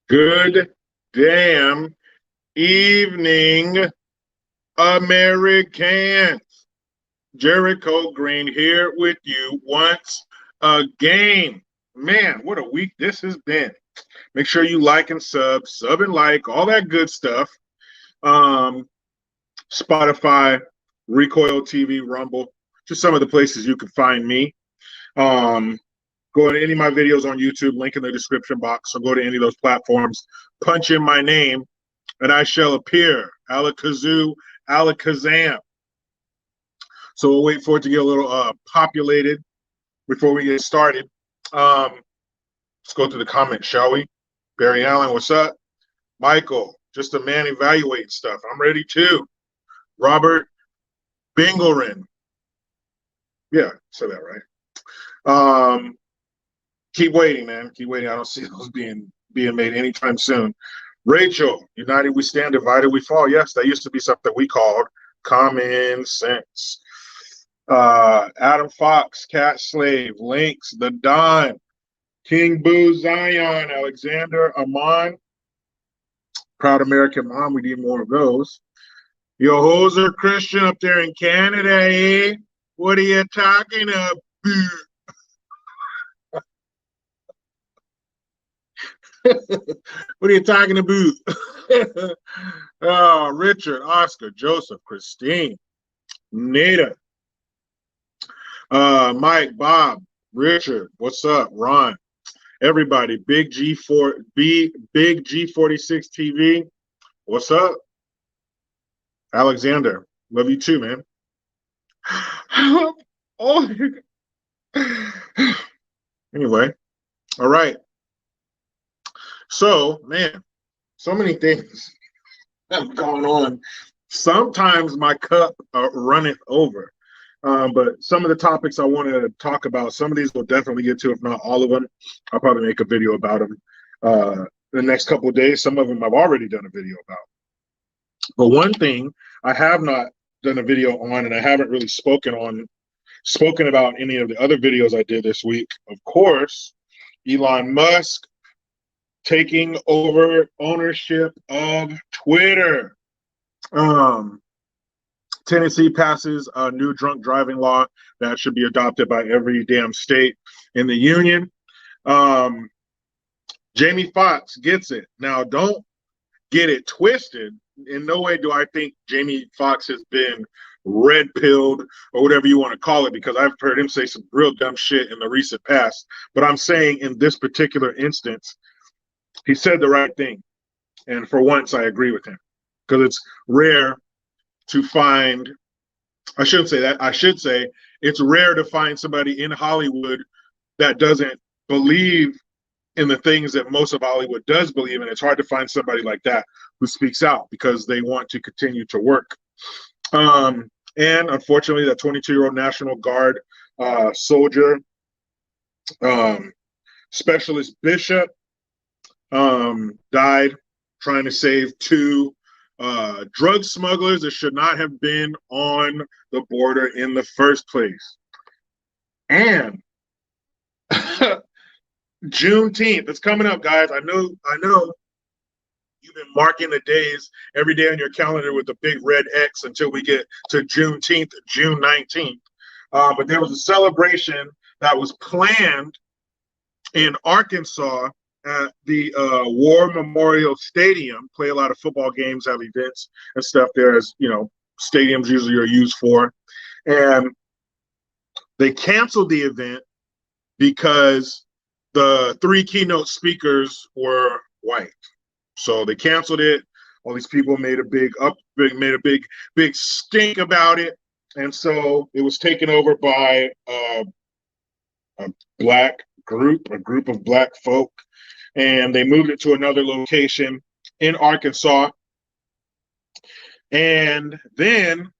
Good damn evening, Americans. Jericho Green here with you once again. Man, what a week this has been. Make sure you like and sub and like, all that good stuff. Spotify, Recoil TV, Rumble, just some of the places you can find me. Go to any of my videos on YouTube, link in the description box, or go to any of those platforms, punch in my name, and I shall appear. Alakazoo, Alakazam. So we'll wait for it to get a little populated before we get started. Let's go to the comments, shall we? Barry Allen, what's up? Michael, just a man evaluating stuff. I'm ready too. Robert Bingelren. Yeah, said that right. Keep waiting, man. Keep waiting. I don't see those being made anytime soon. Rachel, united we stand, divided we fall. Yes, that used to be something we called common sense. Adam Fox, Cat Slave, Lynx, The Don, King Boo, Zion, Alexander, Amon, Proud American Mom. We need more of those. Yo, Hoser Christian up there in Canada, eh? What are you talking about? What are you talking about? Oh, Richard, Oscar, Joseph, Christine, Nita, Mike, Bob, Richard, what's up? Ron, everybody, Big G46 TV, what's up? Alexander, love you too, man. Oh, anyway, all right. So, man, so many things have gone on. Sometimes my cup runneth over. But some of the topics I want to talk about, some of these we'll definitely get to, if not all of them. I'll probably make a video about them the next couple of days. Some of them I've already done a video about. But one thing I have not done a video on, and I haven't really spoken about any of the other videos I did this week, of course, Elon Musk taking over ownership of Twitter. Tennessee passes a new drunk driving law that should be adopted by every damn state in the union. Jamie Foxx gets it. Now, don't get it twisted. In no way do I think Jamie Foxx has been red-pilled or whatever you want to call it, because I've heard him say some real dumb shit in the recent past. But I'm saying in this particular instance, he said the right thing. And for once, I agree with him, because it's rare to find, I shouldn't say that, I should say it's rare to find somebody in Hollywood that doesn't believe in the things that most of Hollywood does believe in. It's hard to find somebody like that who speaks out because they want to continue to work. And unfortunately, that 22-year-old National Guard soldier, Specialist Bishop, died trying to save two drug smugglers that should not have been on the border in the first place. And Juneteenth, it's coming up, guys. I know you've been marking the days every day on your calendar with the big red X until we get to Juneteenth, June 19th. But there was a celebration that was planned in Arkansas at the War Memorial Stadium. Play a lot of football games, have events and stuff there, as you know, stadiums usually are used for. And they canceled the event because the three keynote speakers were white. So they canceled it. All these people made a big stink about it. And so it was taken over by a group of black folk. And they moved it to another location in Arkansas. And then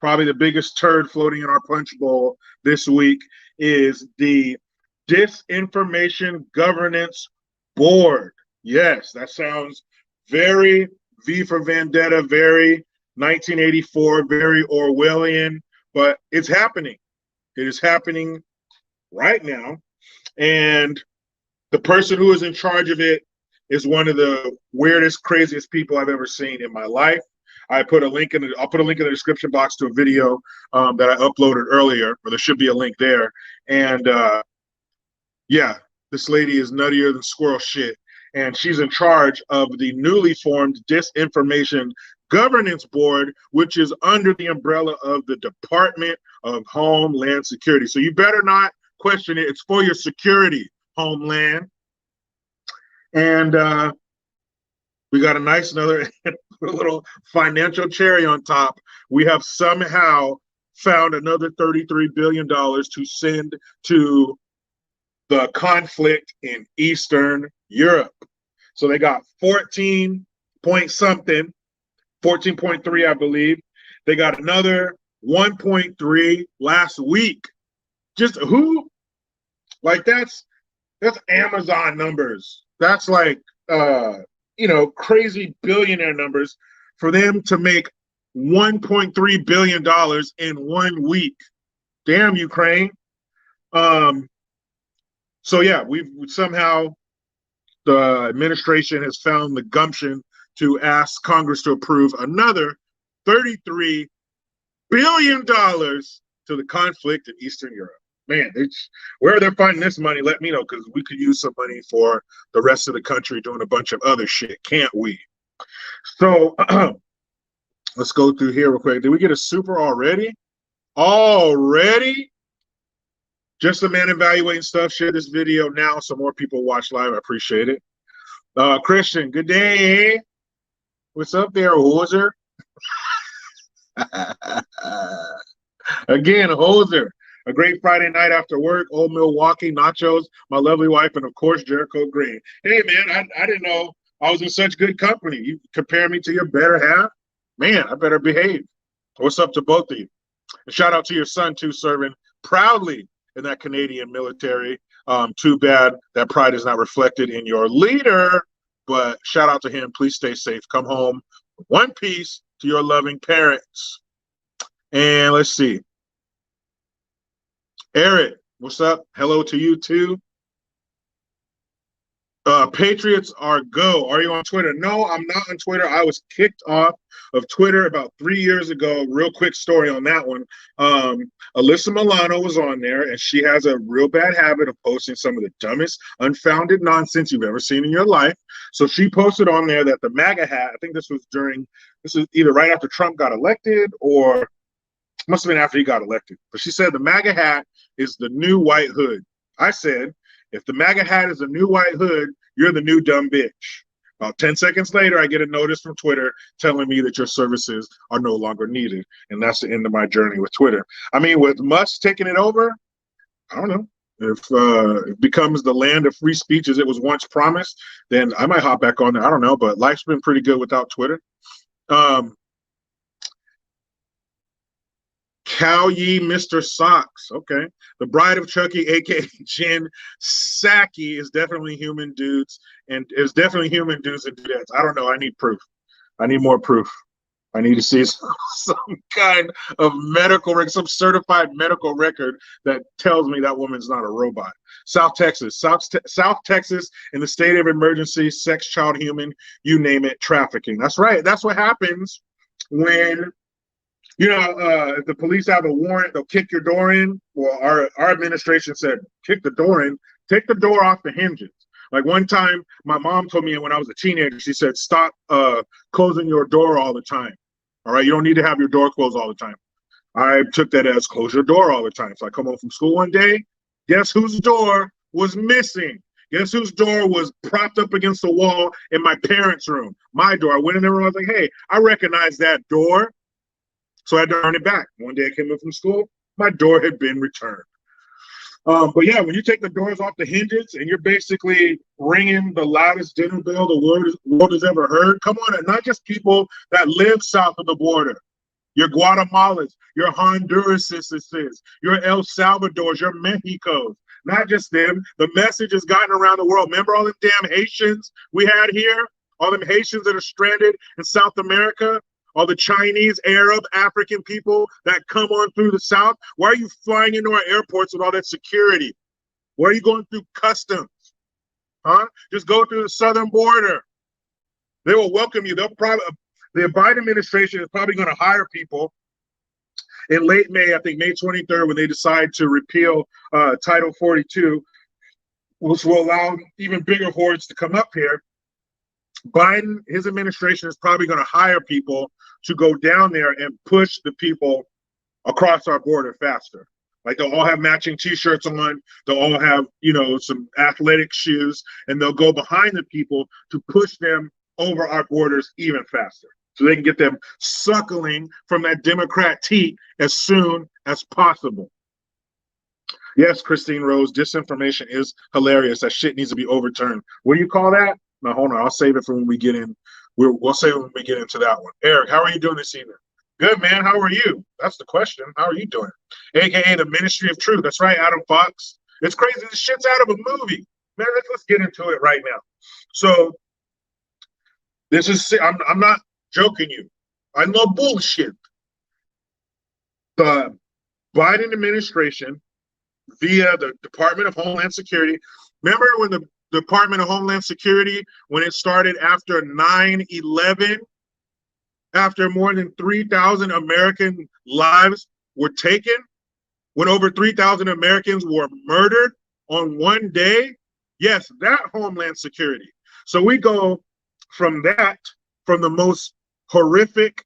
probably the biggest turd floating in our punch bowl this week is the Disinformation Governance Board. Yes, that sounds very V for Vendetta, very 1984, very Orwellian, but it's happening. It is happening right now. And the person who is in charge of it is one of the weirdest, craziest people I've ever seen in my life. I'll put a link in the description box to a video that I uploaded earlier, or there should be a link there. And yeah, this lady is nuttier than squirrel shit. And she's in charge of the newly formed Disinformation Governance Board, which is under the umbrella of the Department of Homeland Security. So you better not question it. It's for your security, Homeland. And we got a nice another little financial cherry on top. We have somehow found another $33 billion to send to the conflict in Eastern Europe. So they got 14 point something, 14.3, I believe. They got another 1.3 last week. Just who? Like that's Amazon numbers. That's like crazy billionaire numbers for them to make $1.3 billion in 1 week. Damn, Ukraine. So yeah, we've somehow, the administration has found the gumption to ask Congress to approve another $33 billion to the conflict in Eastern Europe. Man, where they're finding this money, let me know, because we could use some money for the rest of the country doing a bunch of other shit, can't we? So let's go through here real quick. Did we get a super already? Already? Just a man evaluating stuff. Share this video now so more people watch live. I appreciate it. Christian, good day. What's up there, hoser? Again, hoser. A great Friday night after work. Old Milwaukee, nachos, my lovely wife, and of course, Jericho Green. Hey, man, I didn't know I was in such good company. You compare me to your better half? Man, I better behave. What's up to both of you? And shout out to your son, too, serving proudly in that Canadian military. Too bad that pride is not reflected in your leader, but shout out to him. Please stay safe. Come home in one piece to your loving parents. And let's see. Eric, what's up? Hello to you too. Patriots are go. Are you on Twitter? No, I'm not on Twitter. I was kicked off of Twitter about 3 years ago. Real quick story on that one. Alyssa Milano was on there, and she has a real bad habit of posting some of the dumbest, unfounded nonsense you've ever seen in your life. So she posted on there that the MAGA hat, I think this was either right after Trump got elected or must have been after he got elected. But she said the MAGA hat is the new white hood. I said, if the MAGA hat is the new white hood, you're the new dumb bitch. About 10 seconds later, I get a notice from Twitter telling me that your services are no longer needed. And that's the end of my journey with Twitter. I mean, with Musk taking it over, I don't know. If it becomes the land of free speech as it was once promised, then I might hop back on there. I don't know, but life's been pretty good without Twitter. Cow Ye Mr. Socks. Okay. The Bride of Chucky, aka Jen Psaki, is definitely human dudes and is definitely human dudes and dudettes. I don't know. I need proof. I need more proof. I need to see some kind of some certified medical record that tells me that woman's not a robot. South Texas in the state of emergency, sex, child, human, you name it, trafficking. That's right. That's what happens when, if the police have a warrant, they'll kick your door in. Well, our administration said, kick the door in, take the door off the hinges. Like one time, my mom told me when I was a teenager, she said, stop closing your door all the time. All right, you don't need to have your door closed all the time. I took that as close your door all the time. So I come home from school one day, guess whose door was missing? Guess whose door was propped up against the wall in my parents' room? My door. I went in there and I was like, hey, I recognize that door. So I had to earn it back. One day I came in from school, my door had been returned. But yeah, when you take the doors off the hinges and you're basically ringing the loudest dinner bell the world has ever heard, come on, not just people that live south of the border. Your Guatemalans, your Hondurasises, your El Salvadors, your Mexicos, not just them. The message has gotten around the world. Remember all them damn Haitians we had here? All them Haitians that are stranded in South America? All the Chinese, Arab, African people that come on through the South? Why are you flying into our airports with all that security? Why are you going through customs? Huh? Just go through the southern border. They will welcome you. They'll probably the Biden administration is probably going to hire people in late May, I think May 23rd, when they decide to repeal Title 42, which will allow even bigger hordes to come up here. Biden, his administration is probably going to hire people to go down there and push the people across our border faster. Like they'll all have matching T-shirts on. They'll all have, some athletic shoes, and they'll go behind the people to push them over our borders even faster, so they can get them suckling from that Democrat teat as soon as possible. Yes, Christine Rose, disinformation is hilarious. That shit needs to be overturned. What do you call that? No, hold on. I'll save it for when we get in. We'll save it when we get into that one. Eric, how are you doing this evening? Good, man. How are you? That's the question. How are you doing? AKA the Ministry of Truth. That's right, Adam Fox. It's crazy. This shit's out of a movie. Man, let's get into it right now. So this is, I'm not joking you. I know bullshit. The Biden administration, via the Department of Homeland Security, remember when the Department of Homeland Security, when it started after 9/11, after more than 3,000 American lives were taken, when over 3,000 Americans were murdered on one day? Yes, that Homeland Security. So we go from that, from the most horrific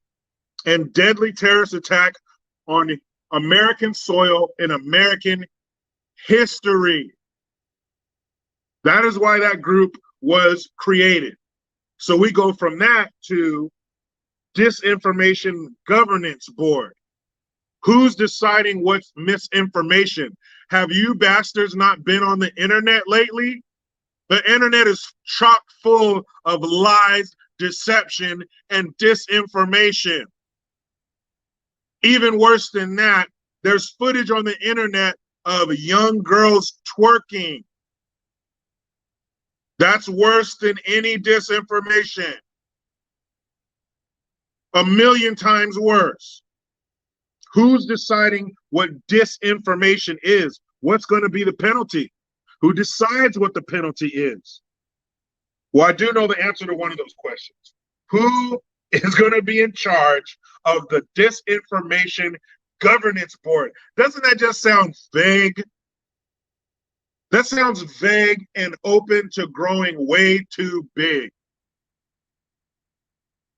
and deadly terrorist attack on American soil in American history. That is why that group was created. So we go from that to Disinformation Governance Board. Who's deciding what's misinformation? Have you bastards not been on the internet lately? The internet is chock full of lies, deception, and disinformation. Even worse than that, there's footage on the internet of young girls twerking. That's worse than any disinformation. 1,000,000 times worse. Who's deciding what disinformation is? What's going to be the penalty? Who decides what the penalty is? Well, I do know the answer to one of those questions. Who is going to be in charge of the Disinformation Governance Board? Doesn't that just sound vague? That sounds vague and open to growing way too big.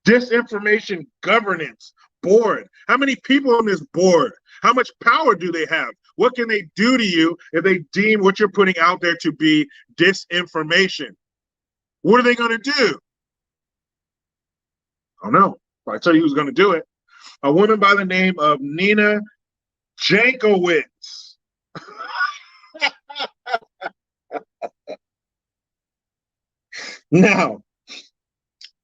Disinformation Governance Board. How many people on this board? How much power do they have? What can they do to you if they deem what you're putting out there to be disinformation? What are they going to do? I don't know. I tell you who's going to do it. A woman by the name of Nina Jankowicz. Now,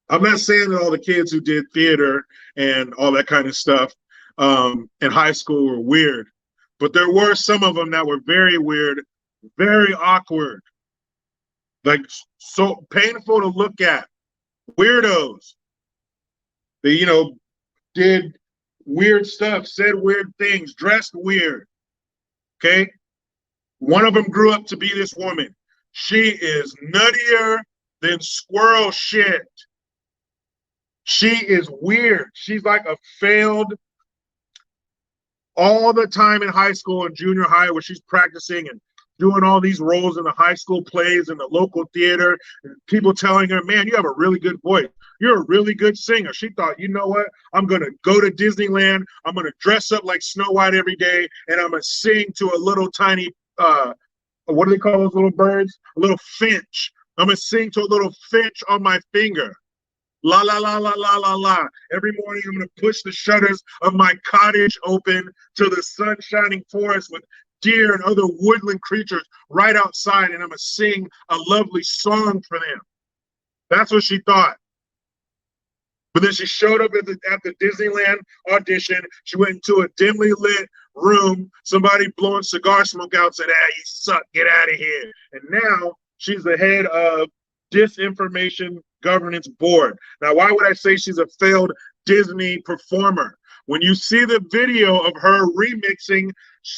I'm not saying that all the kids who did theater and all that kind of stuff in high school were weird, but there were some of them that were very weird, very awkward, like so painful to look at. Weirdos. They, did weird stuff, said weird things, dressed weird. Okay? One of them grew up to be this woman. She is nuttier than squirrel shit. She is weird. She's like a failed all the time in high school and junior high, where she's practicing and doing all these roles in the high school plays and the local theater, and people telling her, man, you have a really good voice. You're a really good singer. She thought, you know what? I'm going to go to Disneyland. I'm going to dress up like Snow White every day, and I'm going to sing to a little tiny, what do they call those little birds? A little finch. I'm going to sing to a little finch on my finger. La, la, la, la, la, la, la. Every morning I'm going to push the shutters of my cottage open to the sun-shining forest with deer and other woodland creatures right outside, and I'm going to sing a lovely song for them. That's what she thought. But then she showed up at the Disneyland audition. She went into a dimly lit room, somebody blowing cigar smoke out, said, you suck, get out of here. And now she's the head of Disinformation Governance Board. Now, why would I say she's a failed Disney performer? When you see the video of her remixing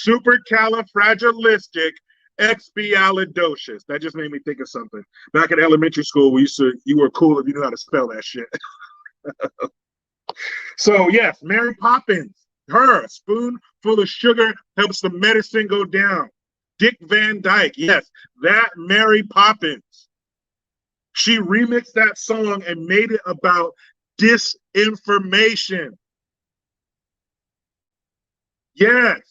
Supercalifragilistic Expialidocious. That just made me think of something. Back in elementary school, you were cool if you knew how to spell that shit. So yes, Mary Poppins. Her a spoonful of sugar helps the medicine go down. Dick Van Dyke. Yes, that Mary Poppins. She remixed that song and made it about disinformation. Yes.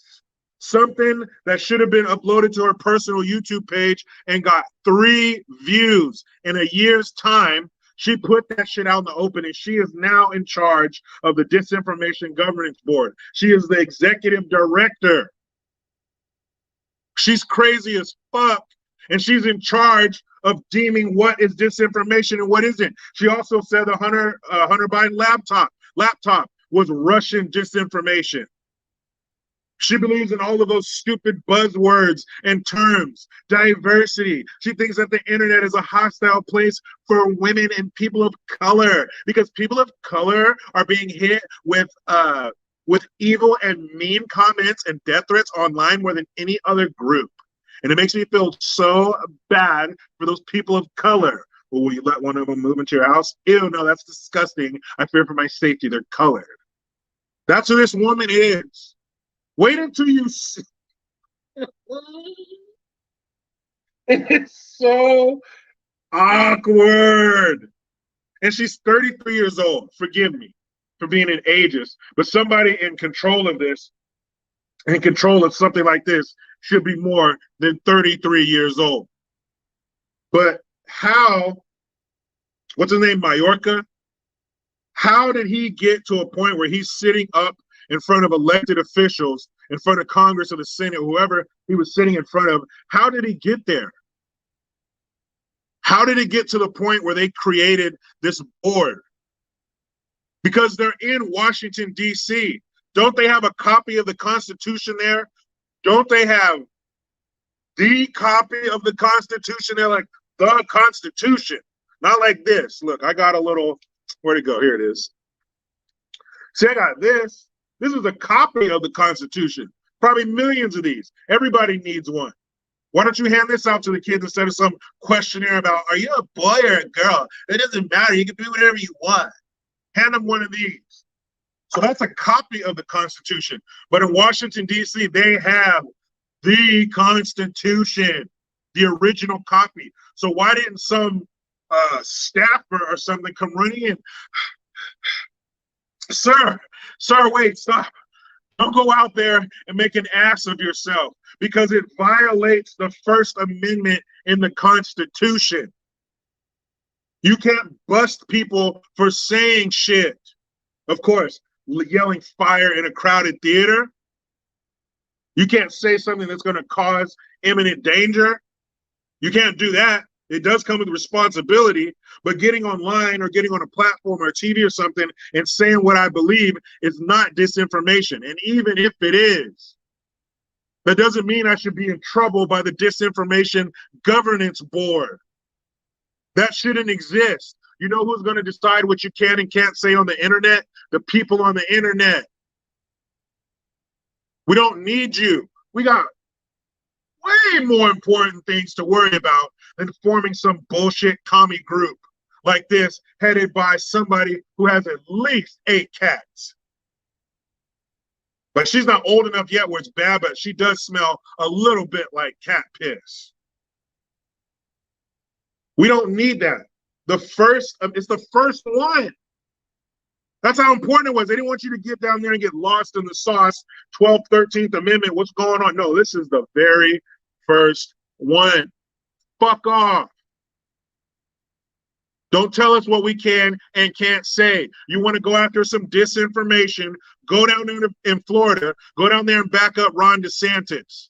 Something that should have been uploaded to her personal YouTube page and got 3 views in a year's time. She put that shit out in the open, and she is now in charge of the Disinformation Governance Board. She is the executive director. She's crazy as fuck, and she's in charge of deeming what is disinformation and what isn't. She also said the Hunter Biden laptop was Russian disinformation. She believes in all of those stupid buzzwords and terms, diversity. She thinks that the internet is a hostile place for women and people of color because people of color are being hit with evil and mean comments and death threats online more than any other group. And it makes me feel so bad for those people of color. Well, will you let one of them move into your house? Ew, no, that's disgusting. I fear for my safety. They're colored. That's who this woman is. Wait until you see. It's so awkward. And she's 33 years old. Forgive me for being an ageist, but somebody in control of this, in control of something like this, should be more than 33 years old. But how, what's his name, Mayorkas? How did he get to a point where he's sitting up in front of elected officials, in front of Congress or the Senate, whoever he was sitting in front of? How did he get there? How did it get to the point where they created this board? Because they're in Washington, D.C. Don't they have a copy of the Constitution there? Don't they have the copy of the Constitution? They're like, the Constitution. Not like this. Look, I got a little, where'd it go? Here it is. See, I got this. This is a copy of the Constitution. Probably millions of these. Everybody needs one. Why don't you hand this out to the kids instead of some questionnaire about, are you a boy or a girl? It doesn't matter. You can be whatever you want. Hand them one of these. So that's a copy of the Constitution. But in Washington, D.C., they have the Constitution, the original copy. So why didn't some staffer or something come running in? Sir, wait, stop. Don't go out there and make an ass of yourself because it violates the First Amendment in the Constitution. You can't bust people for saying shit. Of course, yelling fire in a crowded theater. You can't say something that's going to cause imminent danger. You can't do that. It does come with responsibility, but getting online or getting on a platform or TV or something and saying what I believe is not disinformation. And even if it is, that doesn't mean I should be in trouble by the Disinformation Governance Board. That shouldn't exist. You know who's going to decide what you can and can't say on the internet? The people on the internet. We don't need you. We got way more important things to worry about than forming some bullshit commie group like this headed by somebody who has at least 8 cats. But she's not old enough yet where it's bad, but she does smell a little bit like cat piss. We don't need that. It's the first one. That's how important it was. They didn't want you to get down there and get lost in the sauce. 12th, 13th Amendment, what's going on? No, this is the very first one. Fuck off. Don't tell us what we can and can't say. You want to go after some disinformation, go down there in Florida, go down there and back up Ron DeSantis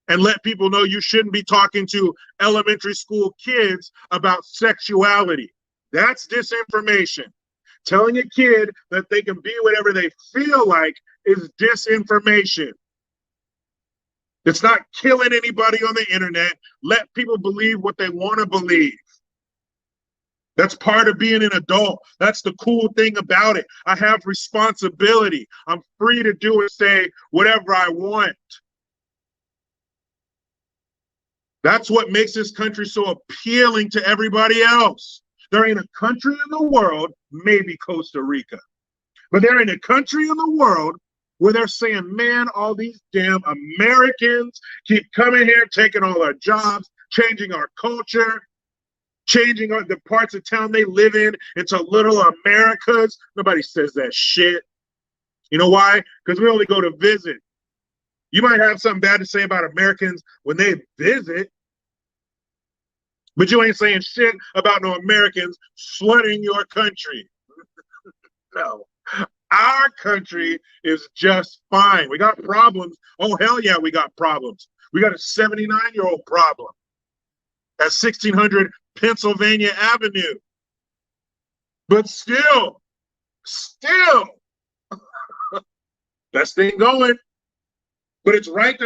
and let people know you shouldn't be talking to elementary school kids about sexuality. That's disinformation. Telling a kid that they can be whatever they feel like is disinformation. It's not killing anybody on the internet. Let people believe what they want to believe. That's part of being an adult. That's the cool thing about it. I have responsibility. I'm free to do and say whatever I want. That's what makes this country so appealing to everybody else. There ain't a country in the world, maybe Costa Rica, but there ain't a country in the world where they're saying, man, all these damn Americans keep coming here, taking all our jobs, changing our culture, changing the parts of town they live in into little Americas. Nobody says that shit. You know why? Because we only go to visit. You might have something bad to say about Americans when they visit, but you ain't saying shit about no Americans flooding your country. No. Our country is just fine. We got problems. Oh, hell yeah, we got problems. We got a 79-year-old problem at 1600 Pennsylvania Avenue. But still, best thing going. But it's right.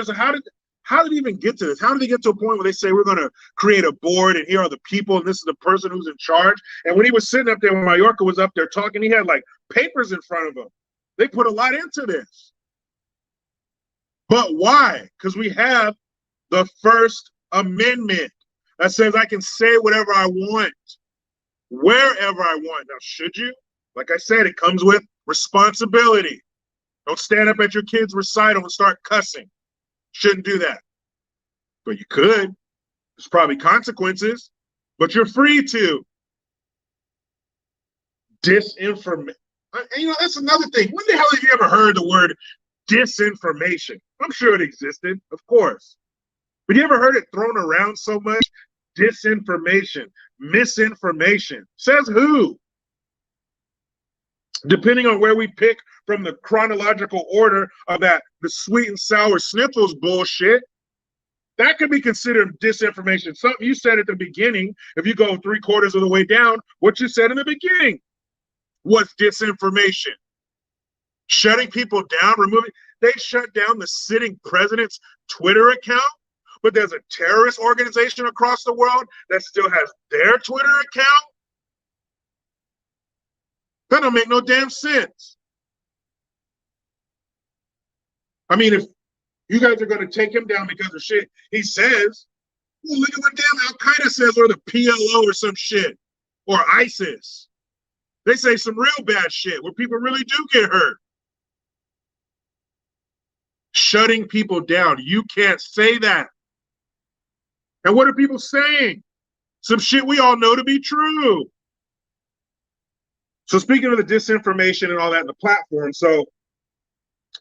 How did it even get to this? How did they get to a point where they say we're going to create a board and here are the people and this is the person who's in charge? And when he was sitting up there, when Mayorkas was up there talking, he had like papers in front of him. They put a lot into this. But why? Because we have the First Amendment that says I can say whatever I want, wherever I want. Now, should you? Like I said, it comes with responsibility. Don't stand up at your kid's recital and start cussing. Shouldn't do that. But you could. There's probably consequences, but you're free to. Disinformation. You know, that's another thing. When the hell have you ever heard the word disinformation? I'm sure it existed, of course. But you ever heard it thrown around so much? Disinformation, misinformation. Says who? Depending on where we pick from the chronological order of the sweet and sour sniffles bullshit, that could be considered disinformation. Something you said at the beginning, if you go 3/4 of the way down, what you said in the beginning was disinformation. Shutting people down, they shut down the sitting president's Twitter account, but there's a terrorist organization across the world that still has their Twitter account. That don't make no damn sense. I mean, if you guys are going to take him down because of shit he says, well, look at what damn Al-Qaeda says, or the PLO or some shit, or ISIS. They say some real bad shit where people really do get hurt. Shutting people down. You can't say that. And what are people saying? Some shit we all know to be true. So speaking of the disinformation and all that in the platform, so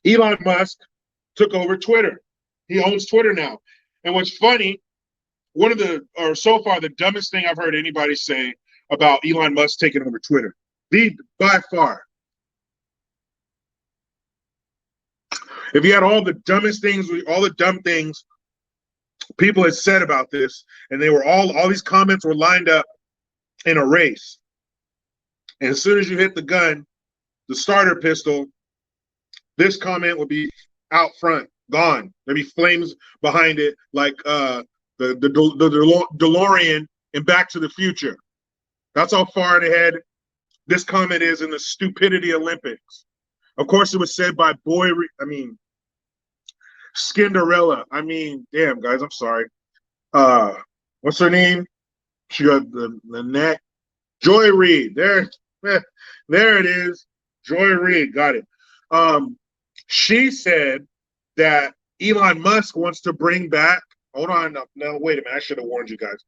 Elon Musk took over Twitter. He owns Twitter now. And what's funny, so far the dumbest thing I've heard anybody say about Elon Musk taking over Twitter, by far. If you had all the dumbest things, all the dumb things people had said about this, and they were all these comments were lined up in a race. And as soon as you hit the gun, the starter pistol, this comment would be out front, gone. There'd be flames behind it, like the DeLorean in Back to the Future. That's how far ahead this comment is in the stupidity Olympics. Of course, it was said by Skinderella. Damn, guys, I'm sorry. What's her name? She got the neck. Joy Reid. There it is. Joy Reid. Got it. She said that Elon Musk wants to bring back. Hold on. No, wait a minute. I should have warned you guys.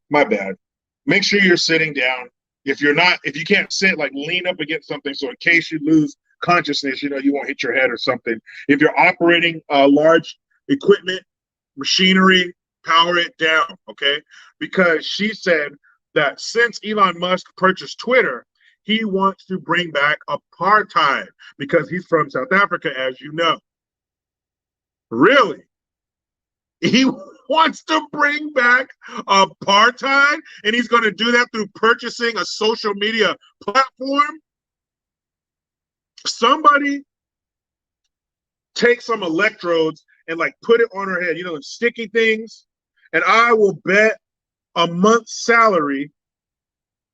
My bad. Make sure you're sitting down. If you can't sit, like lean up against something so in case you lose consciousness, you won't hit your head or something. If you're operating large equipment, machinery, power it down, okay? Because she said that since Elon Musk purchased Twitter, he wants to bring back apartheid because he's from South Africa, as you know. Really? He wants to bring back apartheid, and he's going to do that through purchasing a social media platform? Somebody take some electrodes and put it on her head, sticky things, and I will bet a month's salary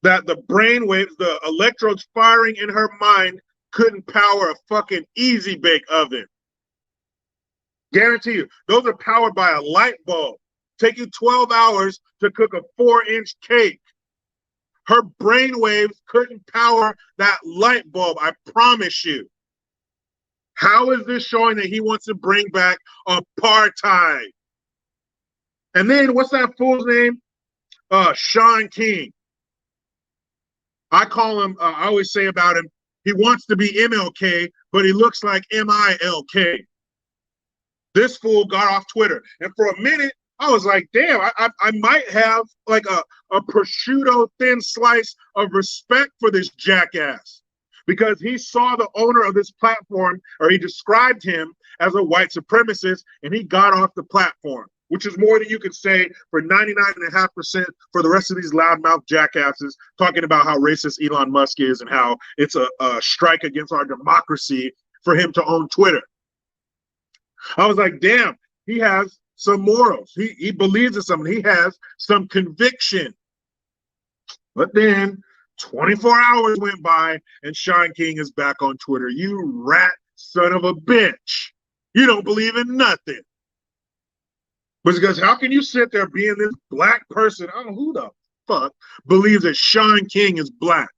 that the brainwaves, the electrodes firing in her mind couldn't power a fucking Easy Bake oven. Guarantee you, those are powered by a light bulb. take you 12 hours to cook a 4-inch cake. Her brainwaves couldn't power that light bulb, I promise you. How is this showing that he wants to bring back apartheid? And then what's that fool's name? Sean King. I call him, I always say about him, he wants to be MLK, but he looks like MILK. This fool got off Twitter. And for a minute, I was like, damn, I might have like a prosciutto thin slice of respect for this jackass, because he saw the owner of this platform, or he described him as a white supremacist, and he got off the platform, which is more than you could say for 99.5% for the rest of these loudmouth jackasses talking about how racist Elon Musk is and how it's a strike against our democracy for him to own Twitter. I was like, damn, he has some morals. He believes in something. He has some conviction. But then 24 hours went by and Sean King is back on Twitter. You rat son of a bitch. You don't believe in nothing. But because how can you sit there being this black person? I don't know who the fuck believes that Sean King is black.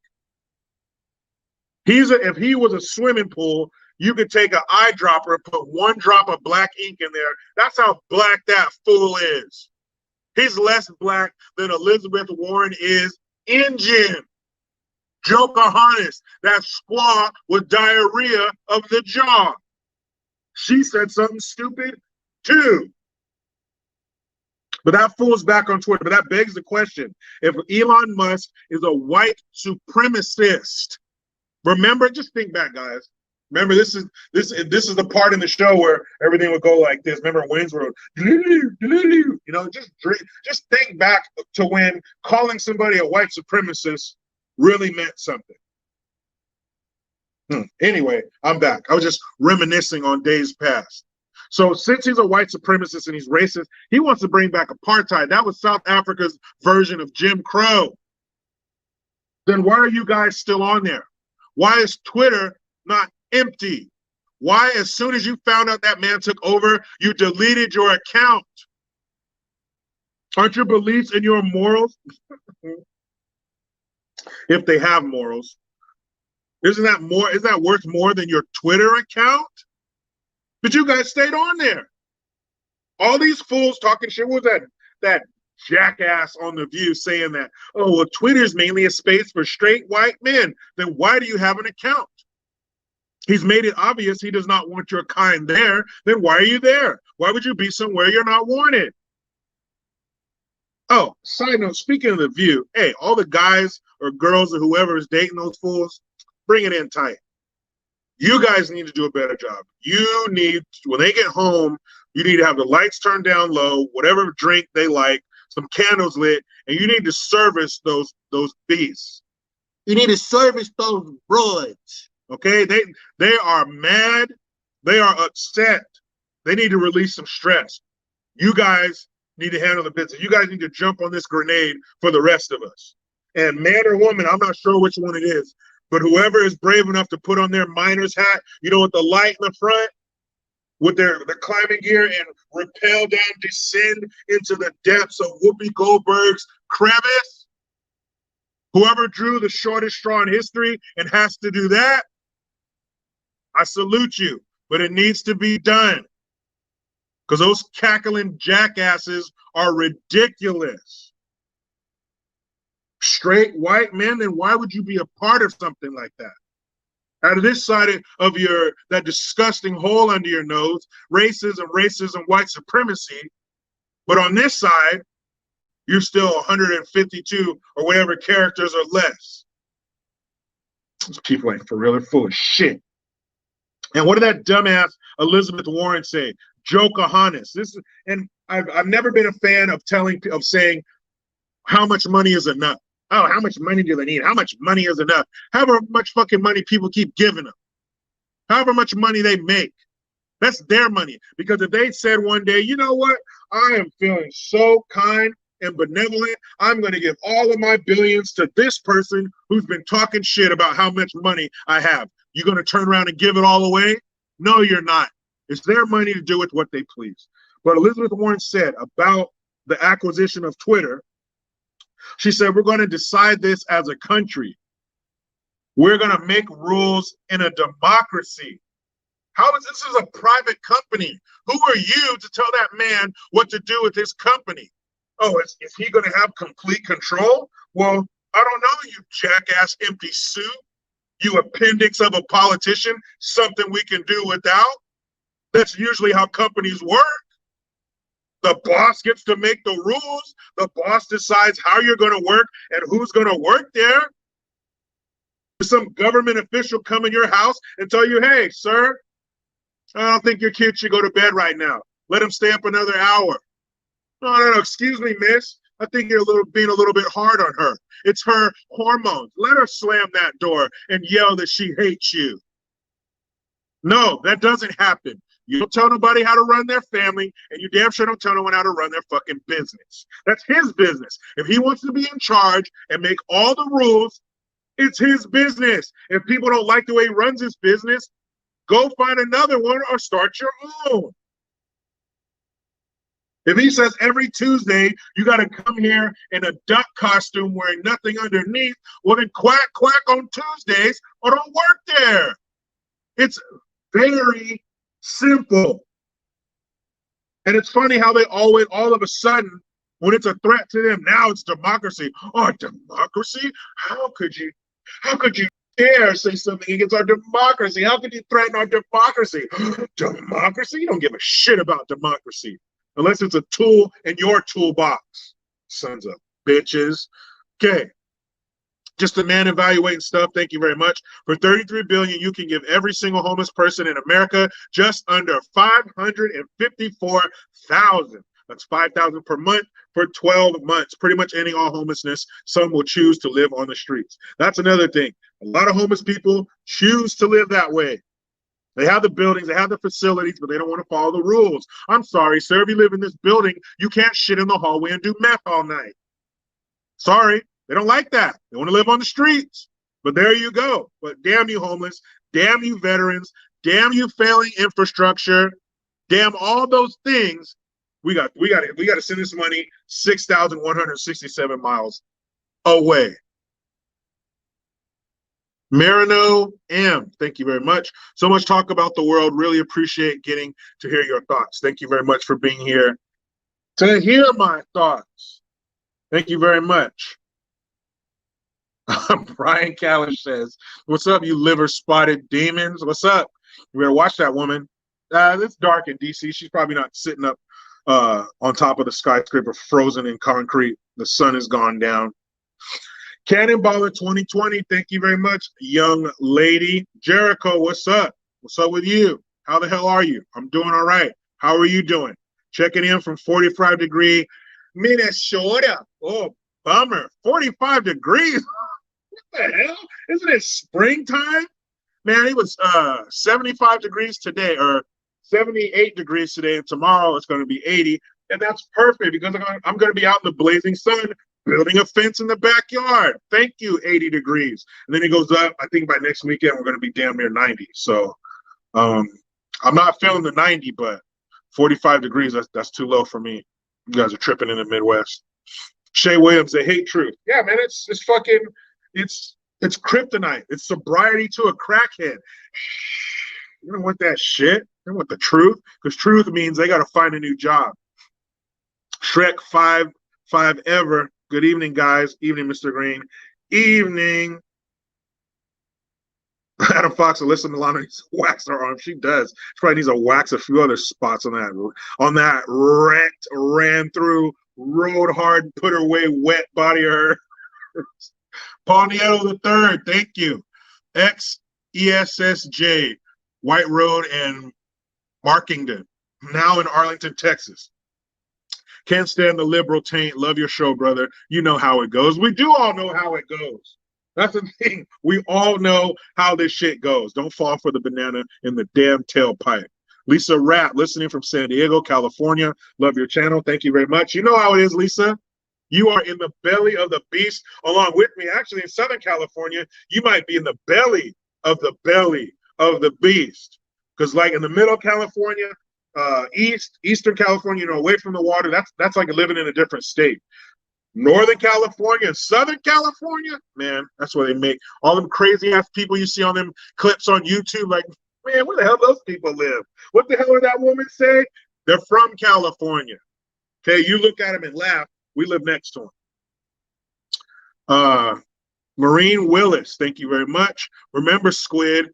If he was a swimming pool, you could take an eyedropper and put 1 drop of black ink in there. That's how black that fool is. He's less black than Elizabeth Warren is in gym. Pocahontas, that squaw with diarrhea of the jaw. She said something stupid too. But that fool's back on Twitter. But that begs the question: if Elon Musk is a white supremacist, remember, just think back, guys. Remember, this is the part in the show where everything would go like this. Remember Wayne's World? You know, just think back to when calling somebody a white supremacist really meant something. Anyway, I'm back. I was just reminiscing on days past. So since he's a white supremacist and he's racist, he wants to bring back apartheid. That was South Africa's version of Jim Crow. Then why are you guys still on there? Why is Twitter not empty? Why, as soon as you found out that man took over, you deleted your account? Aren't your beliefs and your morals, if they have morals, isn't that worth more than your Twitter account? But you guys stayed on there. All these fools talking shit. What was that jackass on The View saying that, oh, well, Twitter's mainly a space for straight white men? Then why do you have an account? He's made it obvious he does not want your kind there. Then why are you there? Why would you be somewhere you're not wanted? Oh, side note, speaking of The View, hey, all the guys or girls or whoever is dating those fools, bring it in tight. You guys need to do a better job. You need, when they get home, you need to have the lights turned down low, whatever drink they like, some candles lit, and you need to service those beasts. You need to service those broads. Okay, they are mad, they are upset, they need to release some stress. You guys need to handle the business. You guys need to jump on this grenade for the rest of us. And man or woman, I'm not sure which one it is, but whoever is brave enough to put on their miner's hat, you know, with the light in the front, with their climbing gear, and rappel down, descend into the depths of Whoopi Goldberg's crevice. Whoever drew the shortest straw in history and has to do that, I salute you, but it needs to be done, because those cackling jackasses are ridiculous. Straight white men, then why would you be a part of something like that? Out of this side of that disgusting hole under your nose, racism, white supremacy, but on this side, you're still 152 or whatever characters or less. These people ain't for real, they're full of shit. And what did that dumbass Elizabeth Warren say? Pocahontas. And I've never been a fan of saying how much money is enough. Oh, how much money do they need? How much money is enough? However much fucking money people keep giving them. However much money they make. That's their money. Because if they said one day, you know what? I am feeling so kind and benevolent, I'm going to give all of my billions to this person who's been talking shit about how much money I have. You going to turn around and give it all away? No, you're not. It's their money to do with what they please. But Elizabeth Warren said about the acquisition of Twitter, she said, we're going to decide this as a country. We're going to make rules in a democracy. How is this is a private company? Who are you to tell that man what to do with his company? Oh, is he going to have complete control? Well, I don't know, you jackass empty suit, you appendix of a politician, something we can do without. That's usually how companies work. The boss gets to make the rules. The boss decides how you're going to work and who's going to work there. Some government official come in your house and tell you, hey, sir, I don't think your kid should go to bed right now. Let him stay up another hour. No, excuse me, miss. I think you're being a little bit hard on her. It's her hormones. Let her slam that door and yell that she hates you. No, that doesn't happen. You don't tell nobody how to run their family, and you damn sure don't tell no one how to run their fucking business. That's his business. If he wants to be in charge and make all the rules, it's his business. If people don't like the way he runs his business, go find another one or start your own. If he says every Tuesday you got to come here in a duck costume wearing nothing underneath, well then quack, quack on Tuesdays or don't work there. It's very simple. And it's funny how they always, all of a sudden, when it's a threat to them, now it's democracy. Oh, democracy? How could you dare say something against our democracy? How could you threaten our democracy? Democracy? You don't give a shit about democracy unless it's a tool in your toolbox. Sons of bitches. Okay. Just a man evaluating stuff. Thank you very much. For $33 billion, you can give every single homeless person in America just under $554,000. That's $5,000 per month for 12 months. Pretty much ending all homelessness. Some will choose to live on the streets. That's another thing. A lot of homeless people choose to live that way. They have the buildings, they have the facilities, but they don't want to follow the rules. I'm sorry, sir, if you live in this building, you can't shit in the hallway and do meth all night. Sorry. They don't like that. They want to live on the streets. But there you go. But damn you homeless, damn you veterans, damn you failing infrastructure, damn all those things. We got to send this money 6,167 miles away. Marino M, thank you very much. So much talk about the world. Really appreciate getting to hear your thoughts. Thank you very much for being here to hear my thoughts. Thank you very much. Brian Callish says, what's up, you liver-spotted demons? What's up? You better watch that woman. It's dark in D.C. She's probably not sitting up on top of the skyscraper frozen in concrete. The sun has gone down. Cannonballer 2020, thank you very much, young lady. Jericho, what's up? What's up with you? How the hell are you? I'm doing all right. How are you doing? Checking in from 45-degree Minnesota. Oh, bummer. 45 degrees. What the hell? Isn't it springtime? Man, it was 75 degrees today, or 78 degrees today, and tomorrow it's going to be 80. And that's perfect because I'm going to be out in the blazing sun building a fence in the backyard. Thank you, 80 degrees. And then it goes up. I think by next weekend we're going to be damn near 90. So I'm not feeling the 90, but 45 degrees, that's too low for me. You guys are tripping in the Midwest. Shay Williams, they hate truth. Yeah, man, it's fucking, it's kryptonite. It's sobriety to a crackhead. You don't want that shit. You want the truth, because truth means they got to find a new job. Shrek 5 ever. Good evening, guys. Evening, Mr. Green. Evening. Adam Fox, Alyssa Milano needs to wax her arm. She does. She probably needs to wax a few other spots on that wrecked, ran through, rode hard, put her way wet body of her. Paul Nieto III, thank you. XESSJ, White Road and Markington, now in Arlington, Texas. Can't stand the liberal taint. Love your show, brother. You know how it goes. We do all know how it goes. That's the thing. We all know how this shit goes. Don't fall for the banana in the damn tailpipe. Lisa Ratt, listening from San Diego, California. Love your channel. Thank you very much. You know how it is, Lisa. You are in the belly of the beast along with me. Actually, in Southern California, you might be in the belly of the beast. Because like in the middle of California, Eastern California, away from the water, that's like living in a different state. Northern California and Southern California, man, that's where they make all them crazy ass people you see on them clips on YouTube. Like, man, where the hell those people live? What the hell did that woman say? They're from California. Okay, you look at them and laugh. We live next to them. Maureen Willis, thank you very much. Remember, Squid,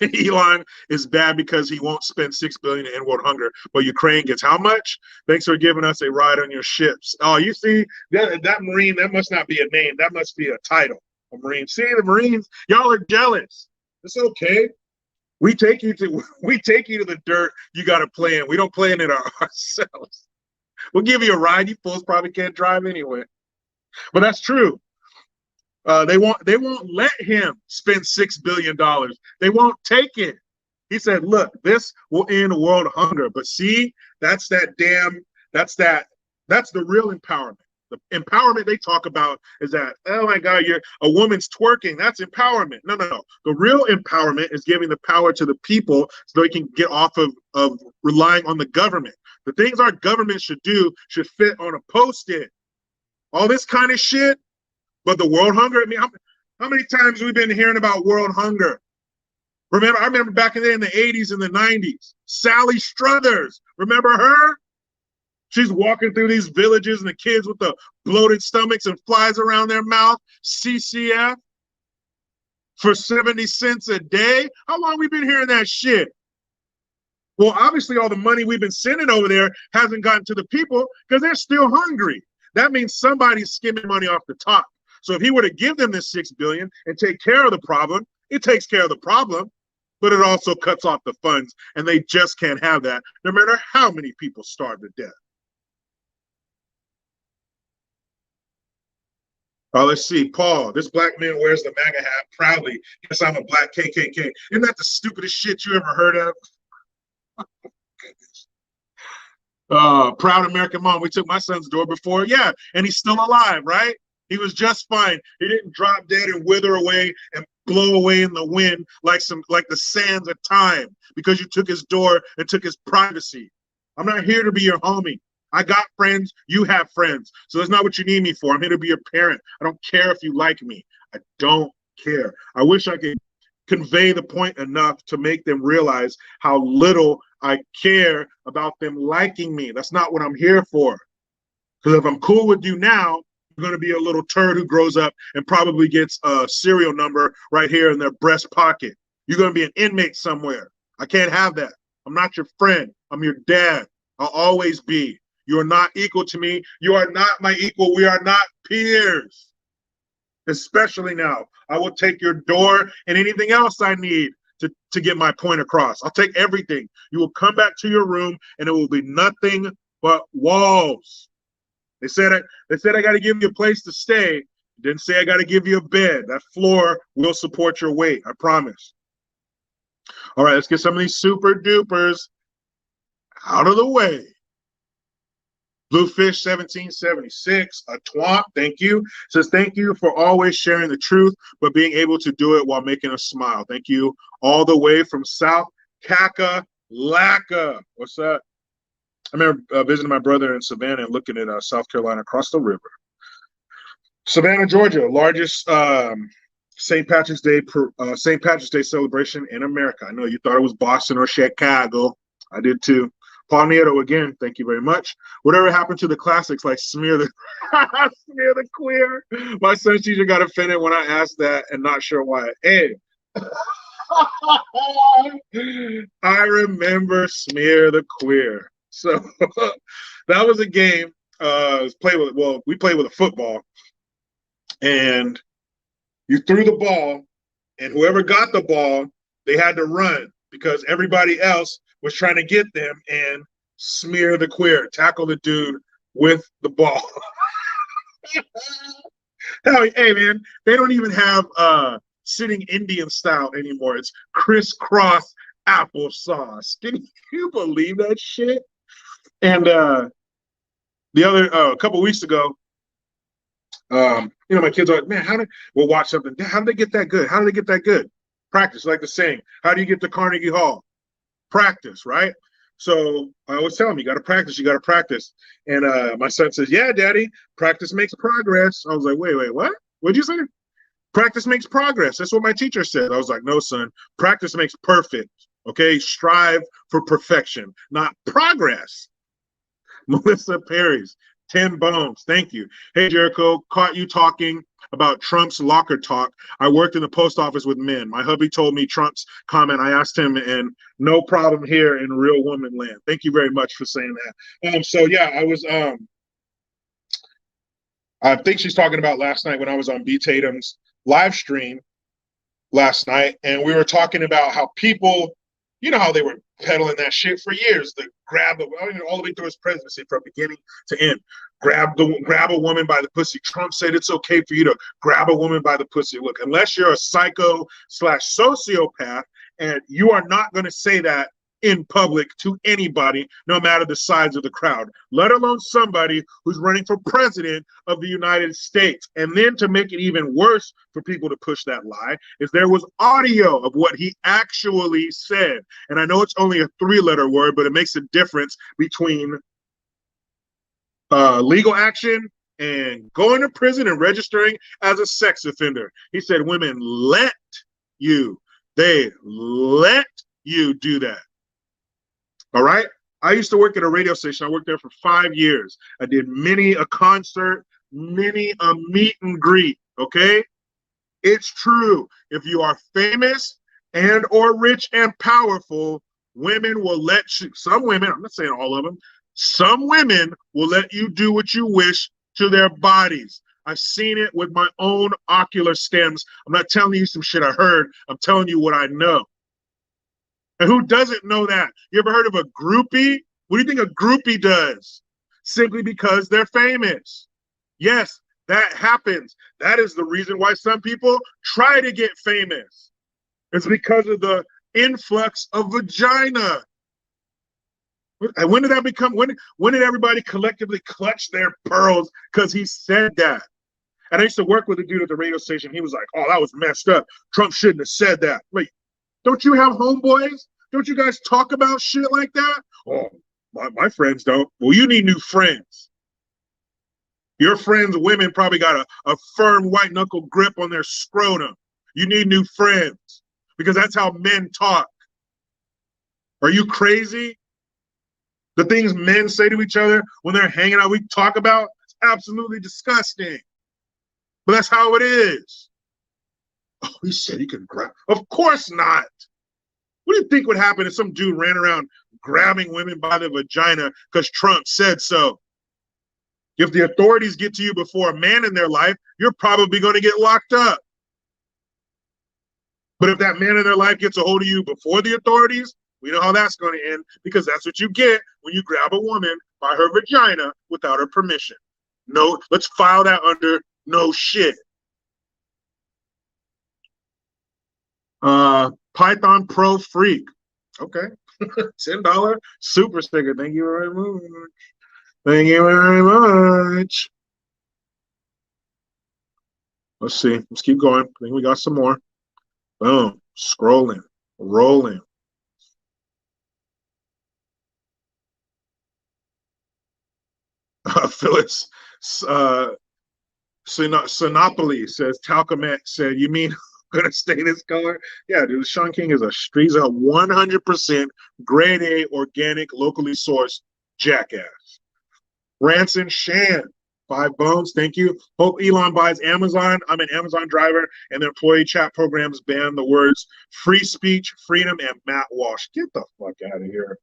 Elon is bad because he won't spend $6 billion to end world hunger, but Ukraine gets how much? Thanks for giving us a ride on your ships. Oh, you see that Marine? That must not be a name. That must be a title. A Marine. See, the Marines, y'all are jealous. It's okay. We take you to the dirt. You got to play in. We don't play in it ourselves. We'll give you a ride. You fools probably can't drive anyway, but that's true. They won't let him spend $6 billion. They won't take it. He said, look, this will end world hunger. But see, that's the real empowerment. The empowerment they talk about is that, oh my God, you're a woman's twerking. That's empowerment. No. The real empowerment is giving the power to the people so they can get off of relying on the government. The things our government should do should fit on a Post-it. All this kind of shit. But the world hunger, I mean, how many times have we been hearing about world hunger? I remember back in the 80s and the 90s, Sally Struthers, remember her? She's walking through these villages and the kids with the bloated stomachs and flies around their mouth, CCF, for 70 cents a day. How long have we been hearing that shit? Well, obviously all the money we've been sending over there hasn't gotten to the people because they're still hungry. That means somebody's skimming money off the top. So if he were to give them this $6 billion and take care of the problem, it takes care of the problem, but it also cuts off the funds, and they just can't have that, no matter how many people starve to death. Let's see, Paul. This black man wears the MAGA hat proudly. Guess I'm a black KKK. Isn't that the stupidest shit you ever heard of? Proud American mom. We took my son's door before. Yeah, and he's still alive, right? He was just fine. He didn't drop dead and wither away and blow away in the wind like the sands of time because you took his door and took his privacy. I'm not here to be your homie. I got friends. You have friends. So that's not what you need me for. I'm here to be your parent. I don't care if you like me. I don't care. I wish I could convey the point enough to make them realize how little I care about them liking me. That's not what I'm here for. Because if I'm cool with you now, going to be a little turd who grows up and probably gets a serial number right here in their breast pocket. You're going to be an inmate somewhere. I can't have that. I'm not your friend. I'm your dad. I'll always be. You are not equal to me. You are not my equal. We are not peers. Especially now. I will take your door and anything else I need to get my point across. I'll take everything. You will come back to your room and it will be nothing but walls. They said I got to give you a place to stay. Didn't say I got to give you a bed. That floor will support your weight. I promise. All right, let's get some of these super dupers out of the way. Bluefish 1776, a twomp, thank you. Says, thank you for always sharing the truth, but being able to do it while making us smile. Thank you all the way from South Kakalaka. What's that? I remember visiting my brother in Savannah and looking at South Carolina across the river. Savannah, Georgia, largest St. Patrick's Day celebration in America. I know you thought it was Boston or Chicago. I did too. Paul Nieto, again, thank you very much. Whatever happened to the classics like Smear the Queer? My son's teacher got offended when I asked that and not sure why. Hey. I remember Smear the Queer. So that was a game. We played with a football, and you threw the ball, and whoever got the ball, they had to run because everybody else was trying to get them and smear the queer, tackle the dude with the ball. Hey man, they don't even have sitting Indian style anymore. It's crisscross applesauce. Can you believe that shit? And the other a couple weeks ago, my kids are like, man, we'll watch something. How did they get that good? How did they get that good? Practice, like the saying. How do you get to Carnegie Hall? Practice, right? So I always tell him, you got to practice, you got to practice. And my son says, yeah, daddy, practice makes progress. I was like, wait, what? What'd you say? Practice makes progress. That's what my teacher said. I was like, no, son, practice makes perfect. Okay, strive for perfection, not progress. Melissa Perry's 10 bones. Thank you. Hey, Jericho, caught you talking about Trump's locker talk. I worked in the post office with men. My hubby told me Trump's comment. I asked him, and no problem here in real woman land. Thank you very much for saying that. So yeah, I think she's talking about last night when I was on B. Tatum's live stream last night, and we were talking about how people, you know, how they were peddling that shit for years, the all the way through his presidency from beginning to end. Grab a woman by the pussy. Trump said it's okay for you to grab a woman by the pussy. Look, unless you're a psycho / sociopath, and you are not going to say that in public to anybody, no matter the size of the crowd, let alone somebody who's running for president of the United States. And then to make it even worse for people to push that lie is there was audio of what he actually said. And I know it's only a 3-letter word, but it makes a difference between legal action and going to prison and registering as a sex offender. He said women let you do that. All right. I used to work at a radio station. I worked there for 5 years. I did many a concert, many a meet and greet. Okay. It's true. If you are famous and or rich and powerful, women will let you, some women, I'm not saying all of them, some women will let you do what you wish to their bodies. I've seen it with my own ocular stems. I'm not telling you some shit I heard. I'm telling you what I know. And who doesn't know that? You ever heard of a groupie? What do you think a groupie does? Simply because they're famous. Yes, that happens. That is the reason why some people try to get famous. It's because of the influx of vagina. And when did that become, when did everybody collectively clutch their pearls because he said that? And I used to work with a dude at the radio station. He was like, oh, that was messed up. Trump shouldn't have said that. Wait, don't you have homeboys? Don't you guys talk about shit like that? Oh, my friends don't. Well, you need new friends. Your friends, women, probably got a firm white knuckle grip on their scrotum. You need new friends because that's how men talk. Are you crazy? The things men say to each other when they're hanging out, we talk about, it's absolutely disgusting. But that's how it is. Oh, he said he could grab. Of course not. What do you think would happen if some dude ran around grabbing women by the vagina because Trump said so? If the authorities get to you before a man in their life, you're probably going to get locked up. But if that man in their life gets a hold of you before the authorities, we know how that's going to end, because that's what you get when you grab a woman by her vagina without her permission. No, let's file that under no shit. Python Pro Freak. Okay. $10 super sticker. Thank you very much. Thank you very much. Let's see. Let's keep going. I think we got some more. Boom. Scrolling. Rolling. Phyllis Sinopoli says, Talcomet said, you mean gonna stay this color? Yeah, dude, Sean King is a 100% grade A organic, locally sourced jackass. Ranson Shan, 5 bones, thank you. Hope Elon buys Amazon. I'm an Amazon driver, and the employee chat programs ban the words free speech, freedom, and Matt Walsh. Get the fuck out of here.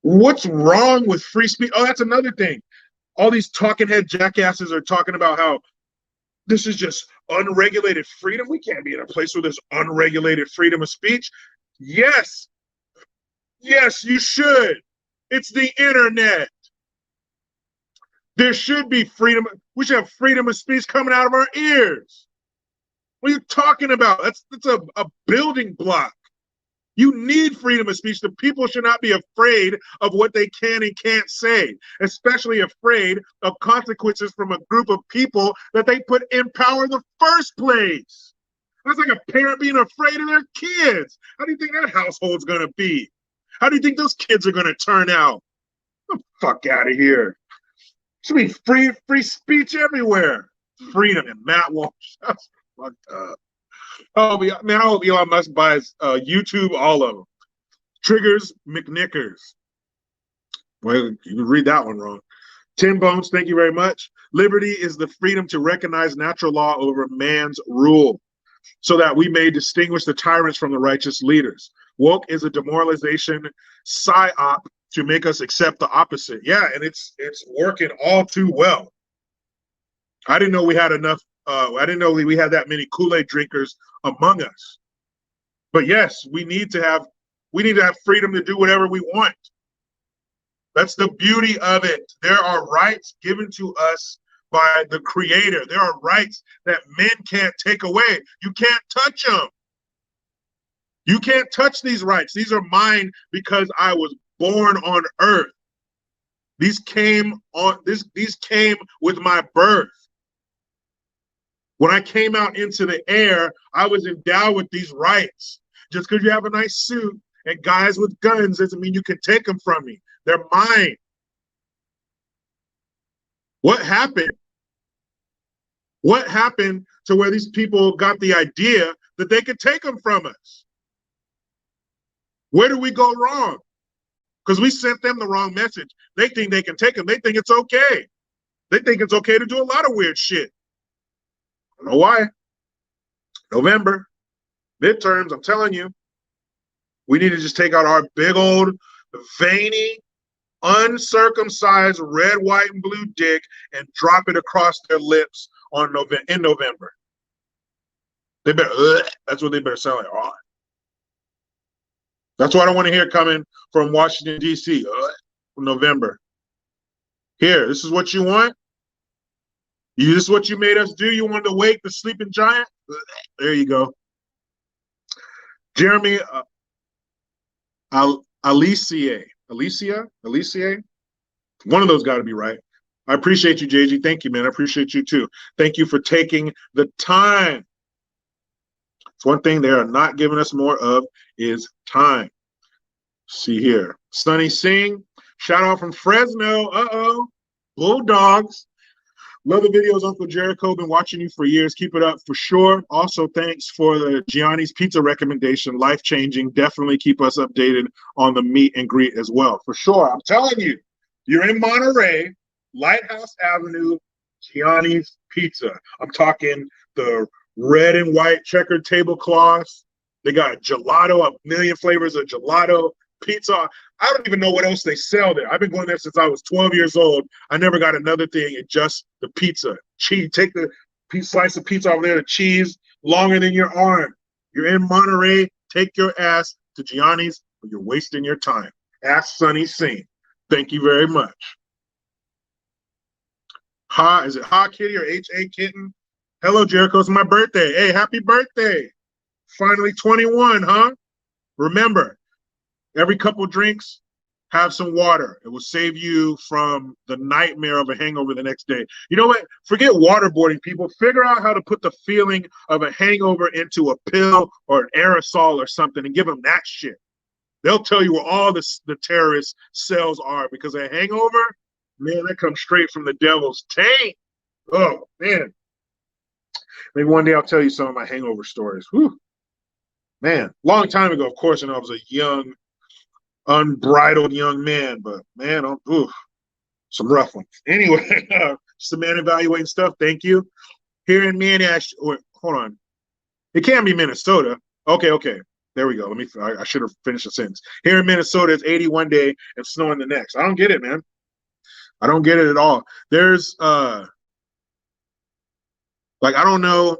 What's wrong with free speech? Oh, that's another thing. All these talking head jackasses are talking about how this is just unregulated freedom. We can't be in a place where there's unregulated freedom of speech. Yes. Yes, you should. It's the internet. There should be freedom. We should have freedom of speech coming out of our ears. What are you talking about? That's a building block. You need freedom of speech. The people should not be afraid of what they can and can't say, especially afraid of consequences from a group of people that they put in power in the first place. That's like a parent being afraid of their kids. How do you think that household's going to be? How do you think those kids are going to turn out? Get the fuck out of here. Should be free speech everywhere. Freedom and Matt Walsh. That's fucked up. Oh, man, I hope Elon Musk buys YouTube, all of them. Triggers McNickers. Well, you read that one wrong. Tim Bones, thank you very much. Liberty is the freedom to recognize natural law over man's rule, so that we may distinguish the tyrants from the righteous leaders. Woke is a demoralization psyop to make us accept the opposite. Yeah, and it's working all too well. I didn't know we had enough. I didn't know we had that many Kool-Aid drinkers among us. But yes, we need to have freedom to do whatever we want. That's the beauty of it. There are rights given to us by the Creator. There are rights that men can't take away. You can't touch them. You can't touch these rights. These are mine because I was born on earth. These came with my birth. When I came out into the air, I was endowed with these rights. Just because you have a nice suit and guys with guns doesn't mean you can take them from me. They're mine. What happened? What happened to where these people got the idea that they could take them from us? Where did we go wrong? Because we sent them the wrong message. They think they can take them. They think it's okay. They think it's okay to do a lot of weird shit. I don't know why. November, midterms, I'm telling you. We need to just take out our big old, veiny, uncircumcised red, white, and blue dick and drop it across their lips in November. They better, that's what they better sound like. Oh. That's what I want to hear coming from Washington, D.C. From November. Here, this is what you want? This is what you made us do? You wanted to wake the sleeping giant? There you go. Jeremy Alicia? One of those got to be right. I appreciate you, JG. Thank you, man. I appreciate you, too. Thank you for taking the time. It's one thing they are not giving us more of is time. See here. Sunny Singh. Shout out from Fresno. Uh-oh. Bulldogs. Love the videos, Uncle Jericho. Been watching you for years. Keep it up for sure. Also, thanks for the Gianni's Pizza recommendation. Life-changing. Definitely keep us updated on the meet and greet as well. For sure. I'm telling you, you're in Monterey, Lighthouse Avenue, Gianni's Pizza. I'm talking the red and white checkered tablecloths. They got gelato, a million flavors of gelato, pizza. I don't even know what else they sell there. I've been going there since I was 12 years old. I never got another thing. It's just the pizza. Cheese. Take the slice of pizza over there, the cheese longer than your arm. You're in Monterey. Take your ass to Gianni's, or you're wasting your time. Ask Sunny Singh. Thank you very much. Is it Ha Kitty or H.A. Kitten? Hello, Jericho. It's my birthday. Hey, happy birthday. Finally 21, huh? Remember, every couple drinks, have some water. It will save you from the nightmare of a hangover the next day. You know what? Forget waterboarding, people. Figure out how to put the feeling of a hangover into a pill or an aerosol or something and give them that shit. They'll tell you where all the terrorist cells are, because a hangover, man, that comes straight from the devil's taint. Oh, man. Maybe one day I'll tell you some of my hangover stories. Whew. Man, long time ago, of course, and I was a young, unbridled young man, but man, some rough ones. Anyway, just the man evaluating stuff. Thank you. Here in Minneapolis, hold on. It can't be Minnesota. Okay. There we go. I should have finished the sentence. Here in Minnesota, it's 80 one day and snowing the next. I don't get it, man. I don't get it at all. There's, I don't know.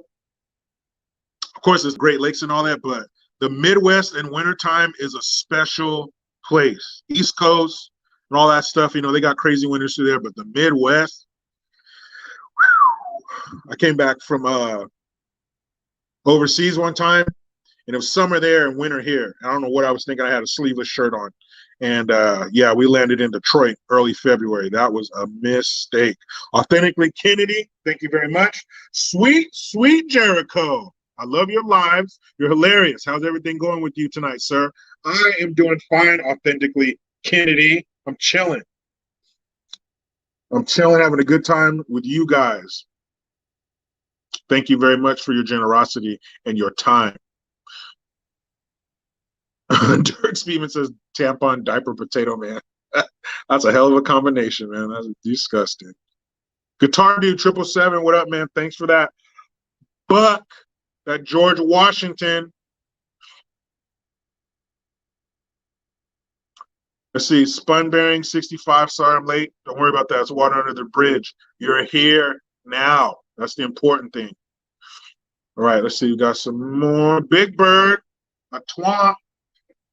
Of course, there's Great Lakes and all that, but the Midwest in wintertime is a special place. East Coast and all that stuff, they got crazy winters through there, but the Midwest, whew, I came back from overseas one time, and it was summer there and winter here. I don't know what I was thinking. I had a sleeveless shirt on. And we landed in Detroit early February. That was a mistake. Authentically Kennedy, thank you very much. Sweet Jericho. I love your lives. You're hilarious. How's everything going with you tonight, sir? I am doing fine, authentically. Kennedy, I'm chilling. I'm chilling, having a good time with you guys. Thank you very much for your generosity and your time. Dirk Steven says tampon, diaper, potato man. That's a hell of a combination, man. That's disgusting. Guitar Dude 777, what up, man? Thanks for that. Buck, that George Washington. Let's see, Spun Bearing 65. Sorry, I'm late. Don't worry about that. It's water under the bridge. You're here now. That's the important thing. All right, let's see. We got some more. Big Bird, Antoine.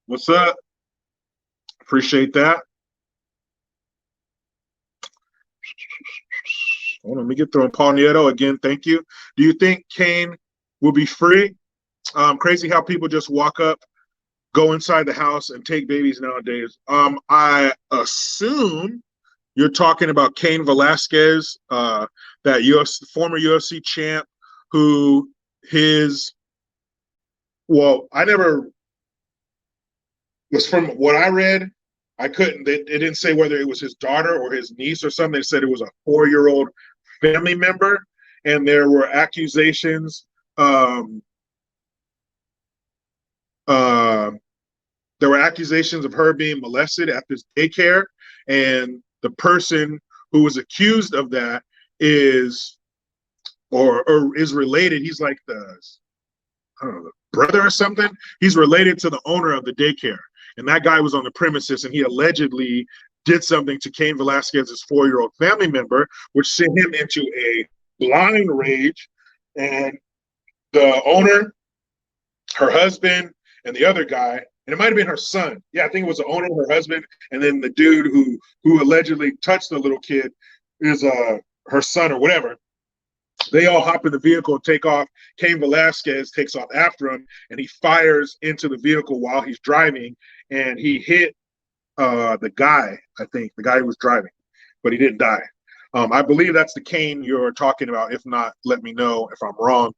What's up? Appreciate that. Hold on, let me get through. Paul Nieto again. Thank you. Do you think Kane will be free? Crazy how people just walk up, go inside the house, and take babies nowadays. I assume you're talking about Cain Velasquez, that former UFC champ, who I never was, from what I read, I couldn't. It didn't say whether it was his daughter or his niece or something. It said it was a 4-year-old family member, and there were accusations. There were accusations of her being molested at this daycare, and the person who was accused of that is related. He's like the brother or something. He's related to the owner of the daycare, and that guy was on the premises, and he allegedly did something to Cain Velasquez's 4-year-old family member, which sent him into a blind rage. And the owner, her husband, and the other guy, and it might have been her son. Yeah, I think it was the owner, her husband, and then the dude who allegedly touched the little kid is her son or whatever. They all hop in the vehicle and take off. Cain Velasquez takes off after him, and he fires into the vehicle while he's driving, and he hit the guy, I think, the guy who was driving, but he didn't die. I believe that's the Cain you're talking about. If not, let me know if I'm wrong.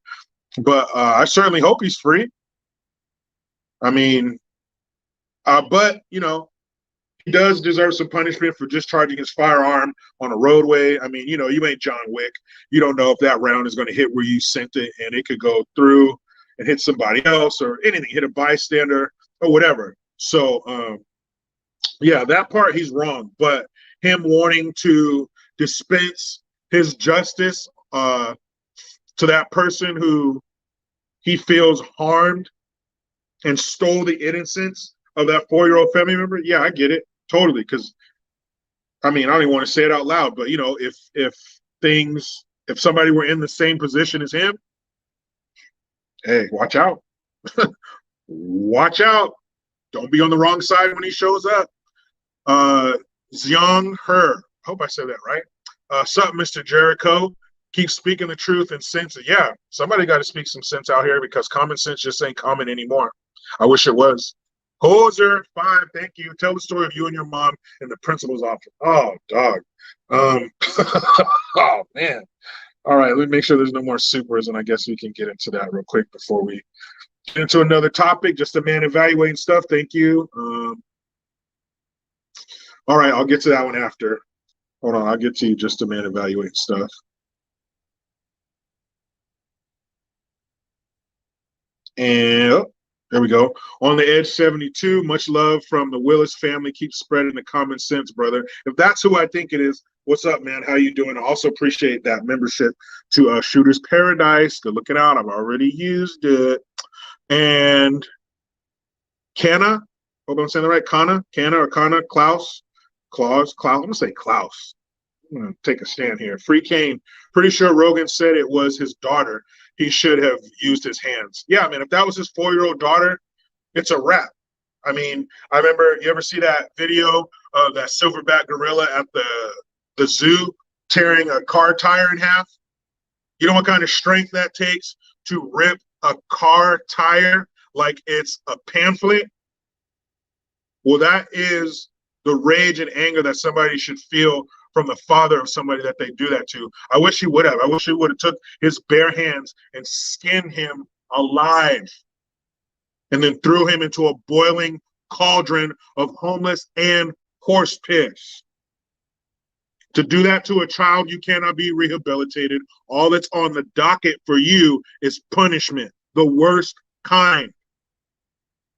But I certainly hope he's free. I mean, but, you know, he does deserve some punishment for discharging his firearm on a roadway. I mean, you know, you ain't John Wick. You don't know if that round is going to hit where you sent it, and it could go through and hit somebody else or anything, hit a bystander or whatever. So, yeah, that part he's wrong. But him wanting to dispense his justice to that person who he feels harmed and stole the innocence of that 4-year-old family member, yeah, I get it totally. Because, I mean, I don't even want to say it out loud, but, you know, if somebody were in the same position as him, hey, watch out. Watch out. Don't be on the wrong side when he shows up. Xiong Her, hope I said that right. Something, Mr. Jericho. Keep speaking the truth and sense. Yeah, somebody got to speak some sense out here, because common sense just ain't common anymore. I wish it was. Hoser 5, thank you. Tell the story of you and your mom in the principal's office. Oh, dog. Oh, man. All right, let me make sure there's no more supers, and I guess we can get into that real quick before we get into another topic. Just a man evaluating stuff. Thank you. All right, I'll get to that one after. Hold on, I'll get to you. Just a man evaluating stuff. And there we go. On the Edge 72, much love from the Willis family. Keep spreading the common sense, brother. If that's who I think it is, what's up, man? How you doing? I also appreciate that membership to Shooter's Paradise. Good looking out. I've already used it. And Kana, hope I'm saying that right. Kana, Klaus. I'm going to say Klaus. I'm going to take a stand here. Free Kane. Pretty sure Rogan said it was his daughter. He should have used his hands. Yeah, man, if that was his 4-year-old daughter, it's a wrap. I mean, I remember, you ever see that video of that silverback gorilla at the zoo tearing a car tire in half? You know what kind of strength that takes to rip a car tire like it's a pamphlet? Well, that is the rage and anger that somebody should feel from the father of somebody that they do that to. I wish he would have. I wish he would have took his bare hands and skinned him alive, and then threw him into a boiling cauldron of homeless and horse piss. To do that to a child, you cannot be rehabilitated. All that's on the docket for you is punishment, the worst kind.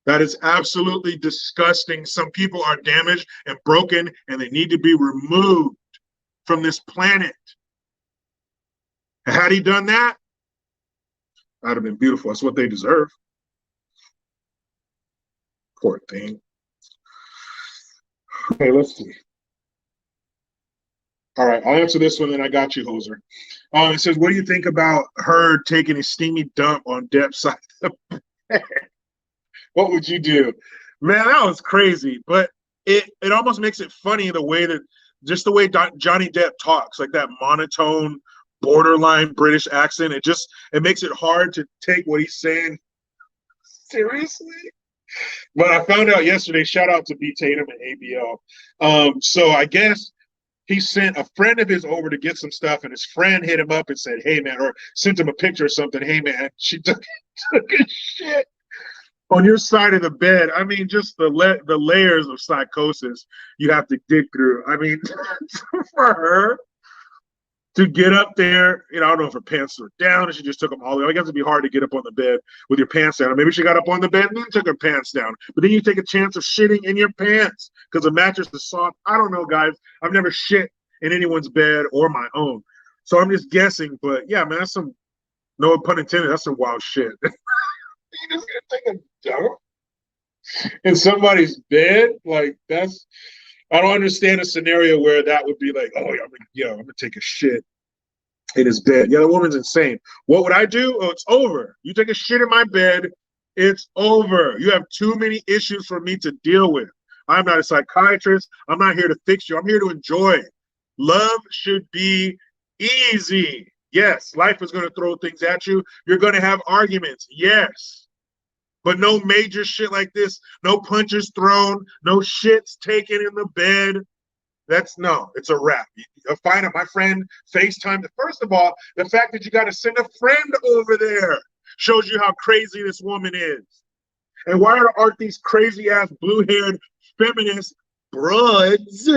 That is absolutely disgusting. Some people are damaged and broken, and they need to be removed from this planet. Had he done that, that'd have been beautiful. That's what they deserve. Poor thing. Okay, let's see. All right, I'll answer this one, and I got you, Hoser. It says, what do you think about her taking a steamy dump on Depp's side of the bed? What would you do? Man, that was crazy, but it almost makes it funny the way that, just the way Johnny Depp talks, like that monotone, borderline British accent. It makes it hard to take what he's saying seriously. But I found out yesterday, shout out to B. Tatum and ABL. So I guess he sent a friend of his over to get some stuff, and his friend hit him up and said, hey, man, or sent him a picture or something. Hey, man, she took a shit on your side of the bed. I mean, just the layers of psychosis you have to dig through. I mean, for her to get up there, I don't know if her pants were down or she just took them all the way. I guess it'd be hard to get up on the bed with your pants down. Or maybe she got up on the bed and then took her pants down. But then you take a chance of shitting in your pants because the mattress is soft. I don't know, guys. I've never shit in anyone's bed or my own. So I'm just guessing. But yeah, man, that's some, no pun intended, that's some wild shit. You just gonna take a dump in somebody's bed? Like, that's, I don't understand a scenario where that would be like, oh, yeah, I'm gonna take a shit in his bed. Yeah, the woman's insane. What would I do? Oh, it's over. You take a shit in my bed, it's over. You have too many issues for me to deal with. I'm not a psychiatrist. I'm not here to fix you. I'm here to enjoy. Love should be easy. Yes, life is going to throw things at you. You're going to have arguments. Yes. But no major shit like this. No punches thrown. No shits taken in the bed. It's a wrap. You'll find my friend FaceTime. First of all, the fact that you got to send a friend over there shows you how crazy this woman is. And why aren't these crazy ass blue-haired feminist broads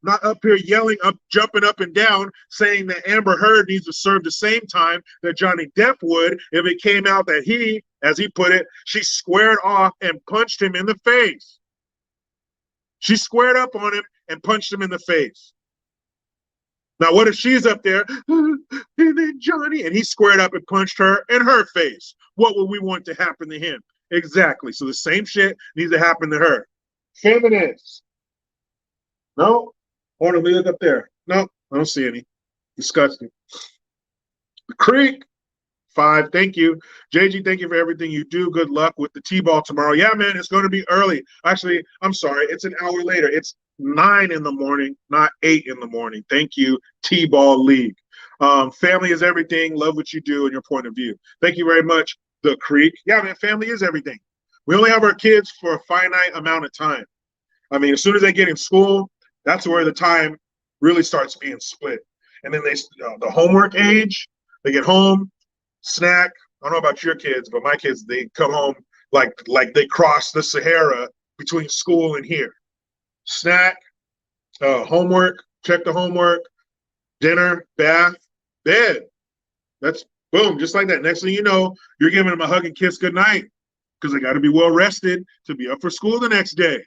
not up here yelling, jumping up and down, saying that Amber Heard needs to serve the same time that Johnny Depp would if it came out that he, as he put it, she squared off and punched him in the face. She squared up on him and punched him in the face. Now, what if she's up there, and then Johnny, and he squared up and punched her in her face? What would we want to happen to him? Exactly. So the same shit needs to happen to her. Feminists. No. Hold on, look up there. No, I don't see any. Disgusting. The Creek. 5. Thank you. JG, thank you for everything you do. Good luck with the T-ball tomorrow. Yeah, man, it's going to be early. Actually, I'm sorry. It's an hour later. It's 9 in the morning, not 8 in the morning. Thank you, T-ball league. Family is everything. Love what you do and your point of view. Thank you very much, The Creek. Yeah, man, family is everything. We only have our kids for a finite amount of time. I mean, as soon as they get in school, that's where the time really starts being split. And then the homework age, they get home, snack. I don't know about your kids, but my kids, they come home like they cross the Sahara between school and here. Snack, homework, check the homework, dinner, bath, bed. That's boom, just like that. Next thing you know, you're giving them a hug and kiss goodnight because they got to be well rested to be up for school the next day.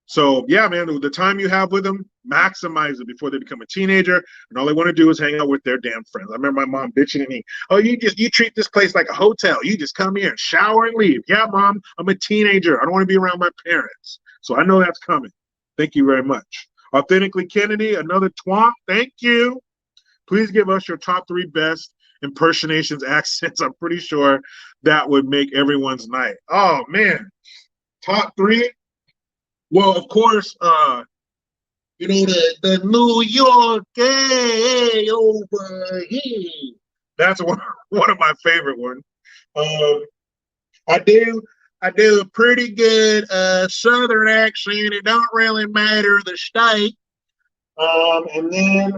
So, yeah, man, the time you have with them, maximize it before they become a teenager, and all they want to do is hang out with their damn friends. I remember my mom bitching at me, oh, you treat this place like a hotel. You just come here and shower and leave. Yeah, Mom, I'm a teenager. I don't want to be around my parents. So I know that's coming. Thank you very much. Authentically Kennedy, another twomp. Thank you. Please give us your top 3 best impersonations, accents. I'm pretty sure that would make everyone's night. Oh, man. Top 3? Well, of course, the New York over here. That's one of my favorite ones. I do a pretty good Southern accent. It don't really matter the state. And then,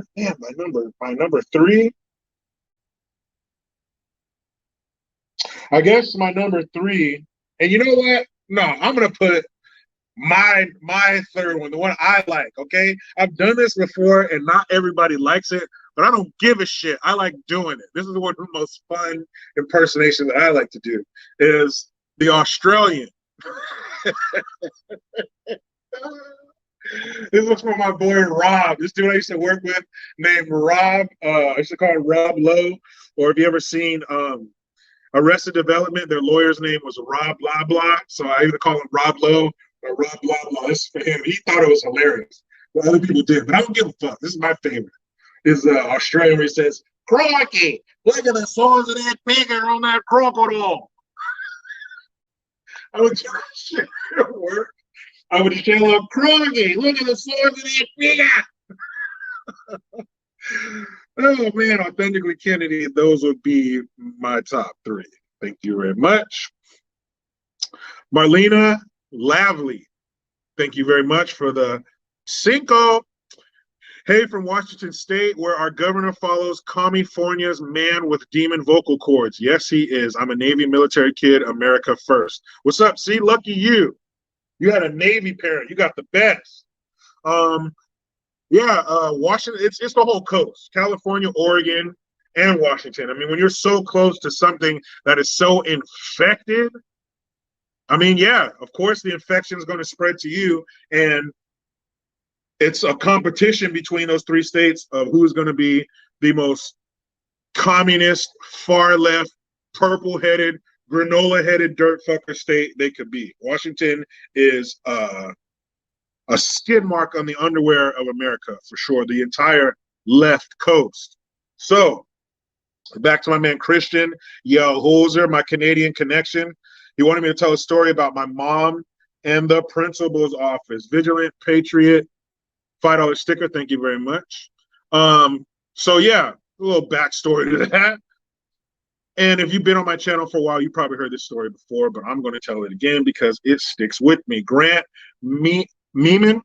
my number 3. I guess my number three, and you know what? No, I'm gonna put my third one, the one I like. Okay, I've done this before, and not everybody likes it, but I don't give a shit. I like doing it. This is one of the most fun impersonations that I like to do. Is the Australian. This was from my boy Rob. This dude I used to work with named Rob. I used to call him Rob Lowe. Or have you ever seen Arrested Development? Their lawyer's name was Rob Blah Blah. So I either call him Rob Lowe or Rob Blah Blah. This is for him. He thought it was hilarious. But other people did. But I don't give a fuck. This is my favorite. Is Australian where he says, "Crikey, look at the size of that figure on that crocodile." I would do that shit at work. I would yell up, "Crikey, look at the size of that figure." Oh man, Authentically Kennedy, those would be my top three. Thank you very much. Marlena Lavely, thank you very much for the Cinco. Hey, from Washington State, where our governor follows California's man with demon vocal cords. Yes, he is. I'm a Navy military kid, America first. What's up? See, lucky you. You had a Navy parent. You got the best. Washington, it's the whole coast, California, Oregon, and Washington. I mean, when you're so close to something that is so infected, I mean, yeah, of course the infection is going to spread to you, and it's a competition between those three states of who's going to be the most communist, far left, purple-headed, granola-headed dirt fucker state they could be. Washington is a skid mark on the underwear of America, for sure, the entire left coast. So, back to my man Christian Yelhoser, my Canadian connection. He wanted me to tell a story about my mom and the principal's office. Vigilant, patriot, $5 sticker, thank you very much. So yeah, a little backstory to that. And if you've been on my channel for a while, you probably heard this story before, but I'm going to tell it again because it sticks with me. Grant Meeman,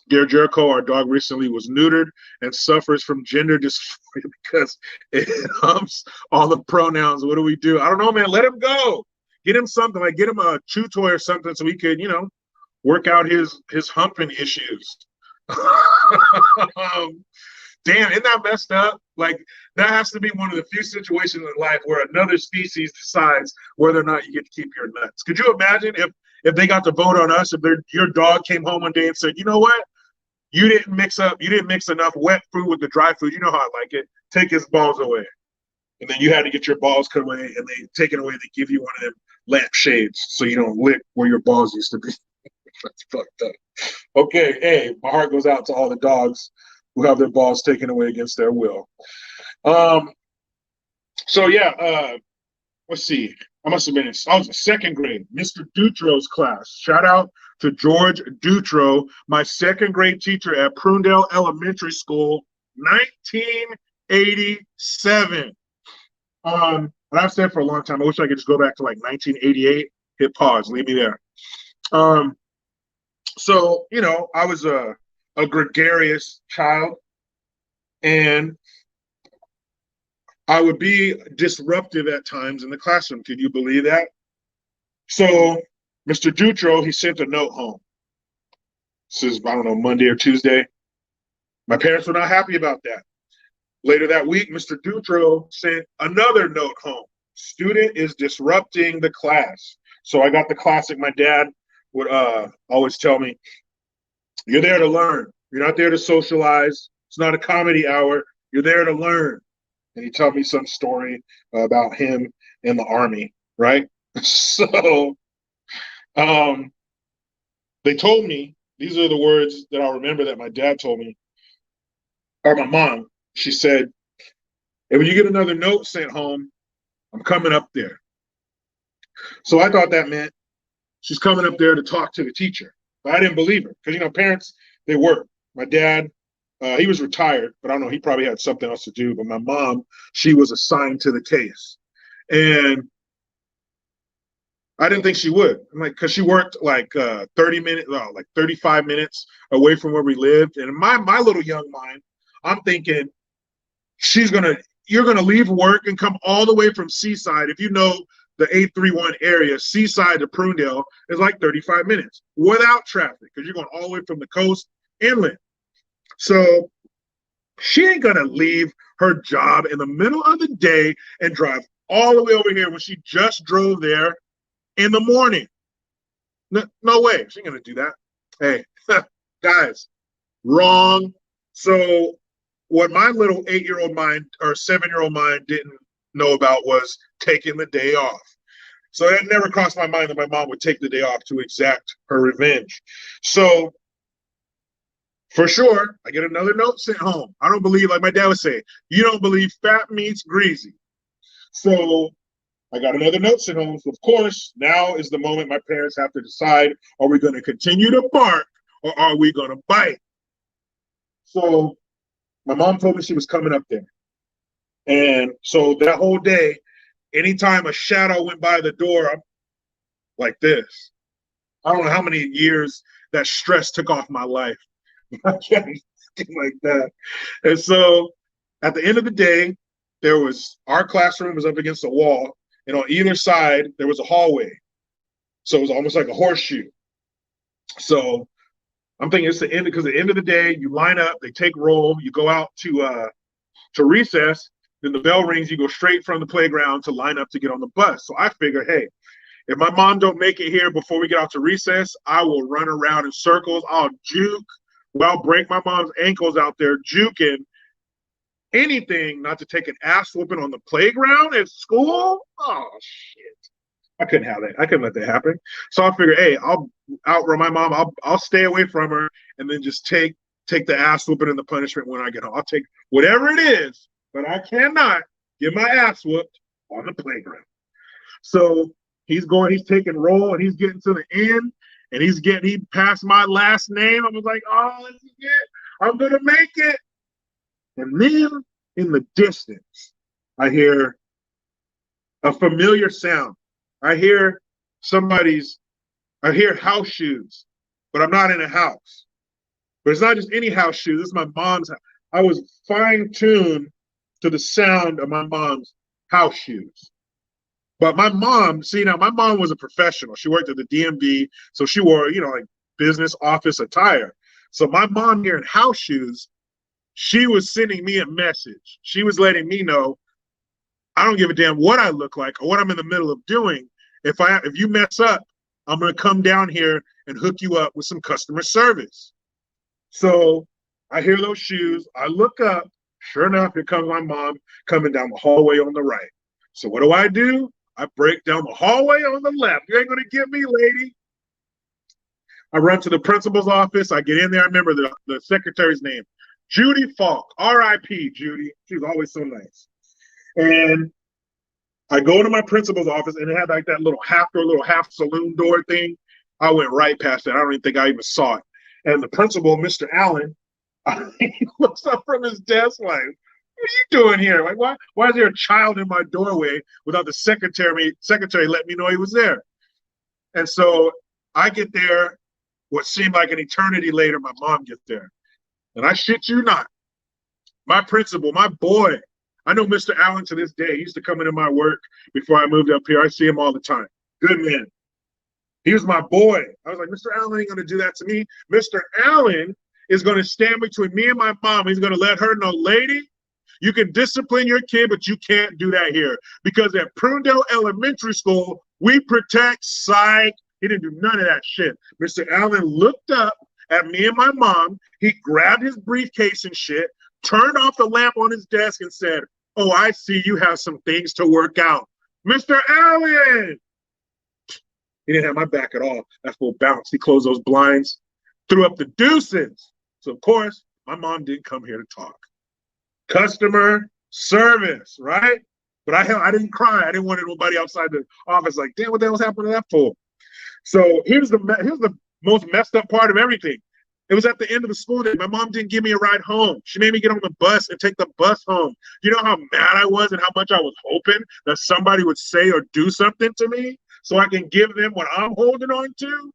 dear Jericho, our dog recently was neutered and suffers from gender dysphoria because it humps all the pronouns. What do we do? I don't know, man. Let him go. Get him something, like get him a chew toy or something so he could, work out his humping issues. Damn, isn't that messed up? Like, that has to be one of the few situations in life where another species decides whether or not you get to keep your nuts. Could you imagine if they got to vote on us, if your dog came home one day and said, you know what? You didn't mix enough wet food with the dry food. You know how I like it. Take his balls away. And then you had to get your balls cut away, and they take it away. They give you one of them lampshades so you don't lick where your balls used to be. That's fucked up. Okay, hey, my heart goes out to all the dogs who have their balls taken away against their will. So yeah, let's see. I was in second grade, Mr. Dutro's class. Shout out to George Dutro, my second grade teacher at Prunedale Elementary School, 1987. And I've said for a long time, I wish I could just go back to like 1988, hit pause, leave me there. So, I was a gregarious child, and I would be disruptive at times in the classroom. Can you believe that? So Mr. Dutro, he sent a note home. This is, I don't know, Monday or Tuesday. My parents were not happy about that. Later that week, Mr. Dutro sent another note home. Student is disrupting the class. So I got the classic. My dad would always tell me, you're there to learn. You're not there to socialize. It's not a comedy hour. You're there to learn. And he told me some story about him in the Army, right? So they told me, these are the words that I'll remember that my dad told me, or my mom. She said, hey, when you get another note sent home, I'm coming up there. So I thought that meant she's coming up there to talk to the teacher. But I didn't believe her because, parents, they work. My dad, he was retired, but I don't know, he probably had something else to do. But my mom, she was assigned to the case. And I didn't think she would. Because she worked like 35 minutes away from where we lived. And in my little young mind, I'm thinking, you're gonna leave work and come all the way from Seaside. If you know the 831 area, Seaside to Prunedale, is like 35 minutes without traffic because you're going all the way from the coast inland. So she ain't going to leave her job in the middle of the day and drive all the way over here when she just drove there in the morning. No way. She ain't going to do that. Hey, guys, wrong. So what my little 8-year-old mind or 7-year-old mind didn't know about was taking the day off. So it never crossed my mind that my mom would take the day off to exact her revenge. So for sure, I get another note sent home. I don't believe, like my dad would say, you don't believe fat meat's greasy. So I got another note sent home. So of course, now is the moment my parents have to decide, are we going to continue to bark or are we going to bite? So my mom told me she was coming up there. And so that whole day, anytime a shadow went by the door, I'm like this. I don't know how many years that stress took off my life. I can't like that. And so at the end of the day, there was our classroom was up against the wall, and on either side there was a hallway. So it was almost like a horseshoe. So I'm thinking it's the end because at the end of the day, you line up, they take roll, you go out to recess, then the bell rings, you go straight from the playground to line up to get on the bus. So I figure, hey, if my mom don't make it here before we get out to recess, I will run around in circles. I'll juke. Well, I'll break my mom's ankles out there juking. Anything not to take an ass whooping on the playground at school. Oh, shit. I couldn't have that. I couldn't let that happen. So I figured, hey, I'll outrun my mom. I'll stay away from her and then just take the ass whooping and the punishment when I get home. I'll take whatever it is, but I cannot get my ass whooped on the playground. So he's taking roll and he's getting to the end and he passed my last name. I was like, oh, this is it. I'm going to make it. And then in the distance, I hear a familiar sound. I hear house shoes, but I'm not in a house. But it's not just any house shoes. This is my mom's house. I was fine-tuned to the sound of my mom's house shoes. But my mom was a professional. She worked at the DMV, so she wore, like business office attire. So my mom here in house shoes, she was sending me a message. She was letting me know, I don't give a damn what I look like or what I'm in the middle of doing. If you mess up, I'm going to come down here and hook you up with some customer service. So I hear those shoes. I look up. Sure enough, here comes my mom coming down the hallway on the right. So what do? I break down the hallway on the left. You ain't going to get me, lady. I run to the principal's office. I get in there. I remember the secretary's name, Judy Falk, R.I.P. Judy. She was always so nice. And I go to my principal's office, and it had like that little half saloon door thing. I went right past it. I don't even think I even saw it. And the principal, Mr. Allen, he looks up from his desk like, what are you doing here? Like, why is there a child in my doorway without the secretary letting me know he was there? And so I get there, what seemed like an eternity later, my mom gets there. And I shit you not, my principal, my boy, I know Mr. Allen to this day. He used to come into my work before I moved up here. I see him all the time. Good man. He was my boy. I was like, Mr. Allen ain't going to do that to me. Mr. Allen is going to stand between me and my mom. He's going to let her know, lady, you can discipline your kid, but you can't do that here. Because at Prunedale Elementary School, we protect psych. He didn't do none of that shit. Mr. Allen looked up at me and my mom. He grabbed his briefcase and shit, turned off the lamp on his desk and said, oh, I see you have some things to work out. Mr. Allen! He didn't have my back at all. That fool bounced. He closed those blinds, threw up the deuces. So, of course, my mom didn't come here to talk. Customer service, right? But I didn't cry. I didn't want nobody outside the office like, damn, what the hell's happened to that fool? So here's the most messed up part of everything. It was at the end of the school day. My mom didn't give me a ride home. She made me get on the bus and take the bus home. You know how mad I was and how much I was hoping that somebody would say or do something to me so I can give them what I'm holding on to?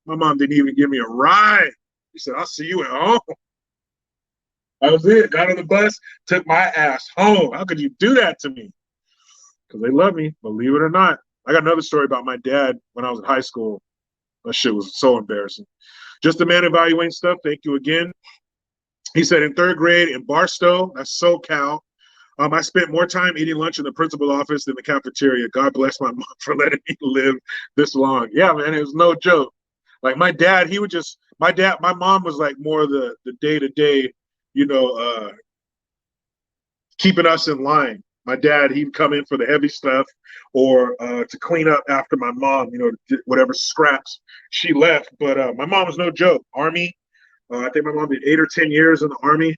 My mom didn't even give me a ride. She said, I'll see you at home. That was it. Got on the bus, took my ass home. How could you do that to me? Because they love me, believe it or not. I got another story about my dad when I was in high school. That shit was so embarrassing. Just a man evaluating stuff. Thank you again. He said in third grade in Barstow, that's SoCal, I spent more time eating lunch in the principal's office than the cafeteria. God bless my mom for letting me live this long. Yeah, man, it was no joke. Like my dad, my mom was like more the day to day, you know, keeping us in line. My dad, he'd come in for the heavy stuff or to clean up after my mom, you know, whatever scraps she left. But my mom was no joke. Army, I think my mom did 8 or 10 years in the Army,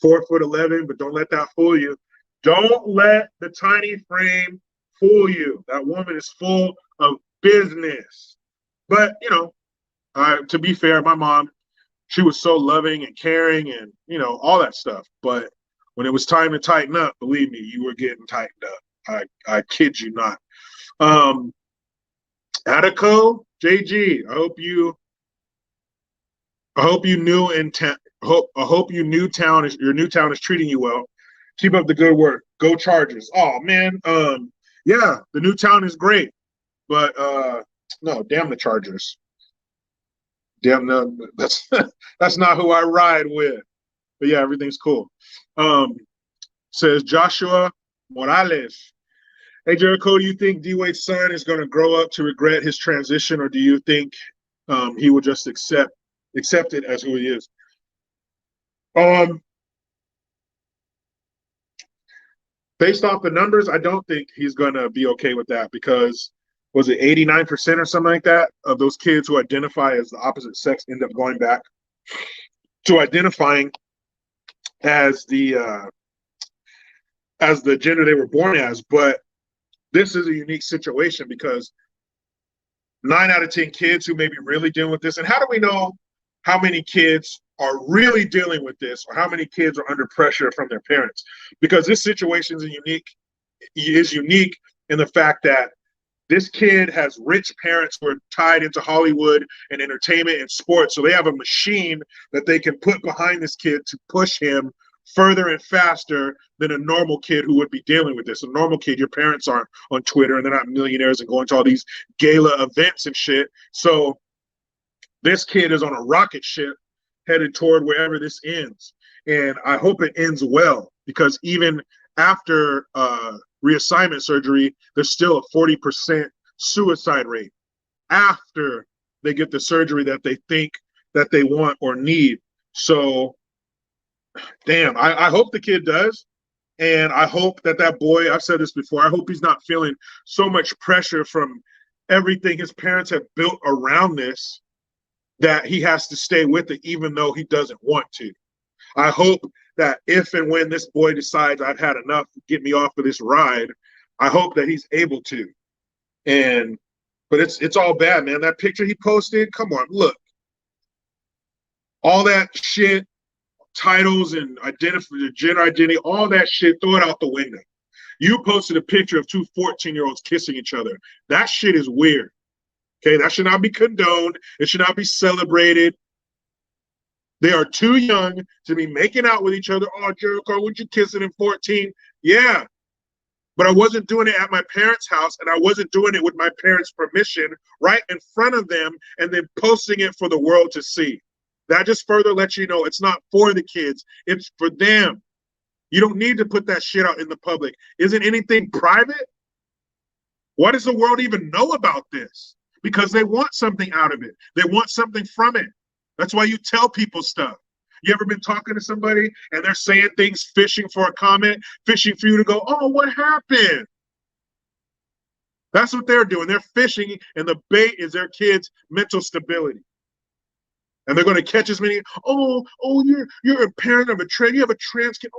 4'11", but don't let that fool you. Don't let the tiny frame fool you. That woman is full of business. But, you know, to be fair, my mom, she was so loving and caring and, you know, all that stuff. But when it was time to tighten up, believe me, you were getting tightened up. I kid you not. Attico, JG, I hope you knew your new town is treating you well. Keep up the good work. Go Chargers. Oh man, yeah, the new town is great, but no, damn the Chargers. Damn no, that's that's not who I ride with. But yeah, everything's cool. Says Joshua Morales. Hey Jericho, do you think D Wade's son is going to grow up to regret his transition, or do you think he will just accept it as who he is? Based off the numbers, I don't think he's going to be okay with that because was it 89% or something like that of those kids who identify as the opposite sex end up going back to identifying as the gender they were born as. But this is a unique situation because 9 out of 10 kids who may be really dealing with this, and how do we know how many kids are really dealing with this or how many kids are under pressure from their parents? Because this situation is unique in the fact that this kid has rich parents who are tied into Hollywood and entertainment and sports. So they have a machine that they can put behind this kid to push him further and faster than a normal kid who would be dealing with this. A normal kid, your parents aren't on Twitter and they're not millionaires and going to all these gala events and shit. So this kid is on a rocket ship headed toward wherever this ends. And I hope it ends well because even after reassignment surgery, there's still a 40% suicide rate after they get the surgery that they think that they want or need. So, damn, I hope the kid does. And I hope that boy, I've said this before, I hope he's not feeling so much pressure from everything his parents have built around this that he has to stay with it even though he doesn't want to. I hope that if and when this boy decides I've had enough, get me off of this ride, I hope that he's able to. But it's all bad, man. That picture he posted, come on, look. All that shit, titles and gender identity, all that shit, throw it out the window. You posted a picture of 2 14-year-olds kissing each other. That shit is weird. Okay, that should not be condoned. It should not be celebrated. They are too young to be making out with each other. Oh, Jericho, would you kissing at 14? Yeah, but I wasn't doing it at my parents' house, and I wasn't doing it with my parents' permission right in front of them and then posting it for the world to see. That just further lets you know it's not for the kids. It's for them. You don't need to put that shit out in the public. Isn't anything private? Why does the world even know about this? Because they want something out of it. They want something from it. That's why you tell people stuff. You ever been talking to somebody and they're saying things, fishing for a comment, fishing for you to go, oh, what happened? That's what they're doing. They're fishing, and the bait is their kids' mental stability. And they're going to catch as many. You're a parent of a trans. You have a trans kid.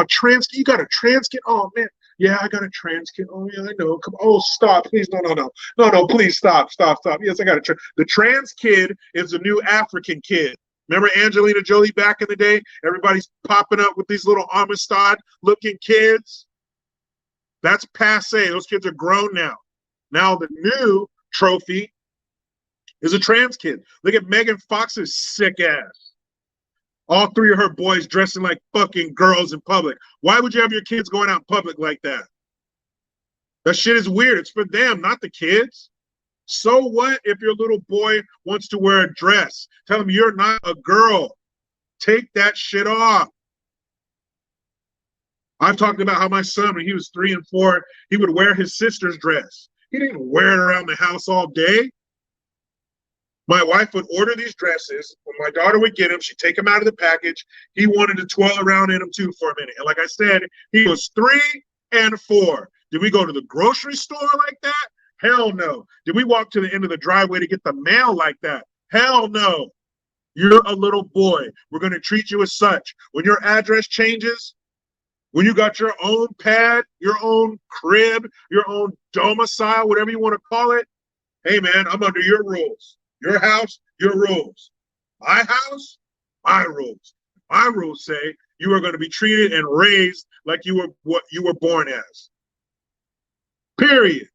Trans. You got a trans kid. Oh man, yeah, I got a trans kid. Oh yeah, I know. Come. Oh, stop, please. No, please stop. Yes, I got a the trans kid is the new African kid. Remember Angelina Jolie back in the day? Everybody's popping up with these little Amistad-looking kids. That's passe. Those kids are grown now. Now the new trophy is a trans kid. Look at Megan Fox's sick ass. All 3 of her boys dressing like fucking girls in public. Why would you have your kids going out in public like that? That shit is weird. It's for them, not the kids. So what if your little boy wants to wear a dress? Tell him you're not a girl. Take that shit off. I've talked about how my son, when he was 3 and 4, he would wear his sister's dress. He didn't wear it around the house all day. My wife would order these dresses. When my daughter would get them, she'd take them out of the package. He wanted to twirl around in them too for a minute. And like I said, he was 3 and 4. Did we go to the grocery store like that? Hell no. Did we walk to the end of the driveway to get the mail like that? Hell no. You're a little boy. We're going to treat you as such. When your address changes, when you got your own pad, your own crib, your own domicile, whatever you want to call it, hey man, I'm under your rules. Your house, your rules. My house, my rules. My rules say you are going to be treated and raised like you were what you were born as. Period.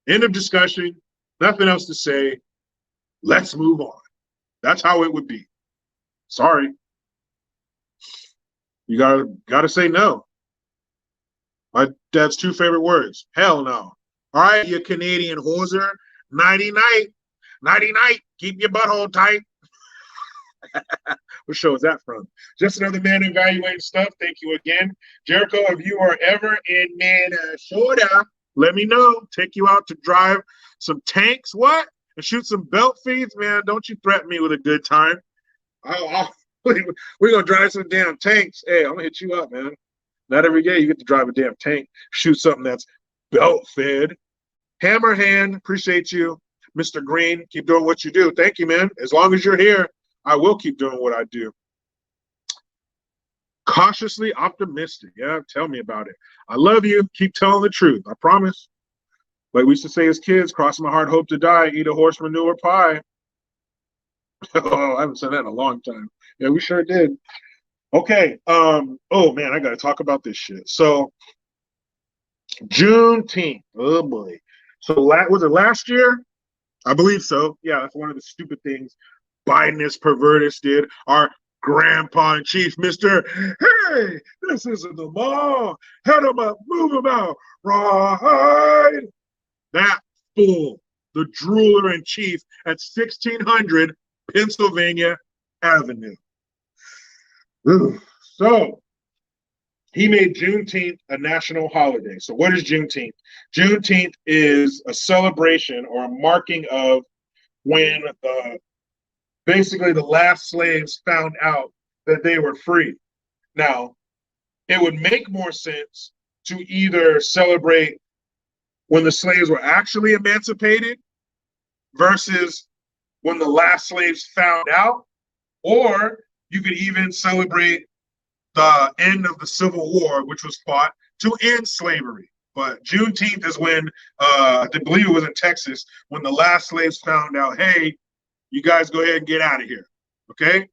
End of discussion. Nothing else to say. Let's move on. That's how it would be. Sorry. You gotta say no. My dad's 2 favorite words. Hell no. All right, you Canadian hoser. Nighty night. Nighty night. Keep your butthole tight. What show is that from? Just another man evaluating stuff. Thank you again. Jericho, if you are ever in Minnesota, let me know. Take you out to drive some tanks. What? And shoot some belt feeds, man. Don't you threaten me with a good time. We're going to drive some damn tanks. Hey, I'm going to hit you up, man. Not every day you get to drive a damn tank. Shoot something that's belt fed. Hammer hand, appreciate you. Mr. Green, keep doing what you do. Thank you, man. As long as you're here, I will keep doing what I do. Cautiously optimistic. Yeah, tell me about it. I love you. Keep telling the truth. I promise. Like we used to say as kids, cross my heart, hope to die, eat a horse manure pie. Oh, I haven't said that in a long time. Yeah, we sure did. Okay. Oh man, I gotta talk about this shit. So Juneteenth. Oh boy. So was it last year? I believe so. Yeah, that's one of the stupid things Bidenist pervertists did. Our grandpa in chief, Mr. Hey, this isn't the mall. Head them up, move them out. Right. That fool, the drooler in chief at 1600 Pennsylvania Avenue. Ooh. So he made Juneteenth a national holiday. So what is Juneteenth? Juneteenth is a celebration or a marking of when basically the last slaves found out that they were free. Now, it would make more sense to either celebrate when the slaves were actually emancipated versus when the last slaves found out, or you could even celebrate the end of the Civil War, which was fought to end slavery. But Juneteenth is when, I believe it was in Texas, when the last slaves found out, hey, you guys go ahead and get out of here, okay?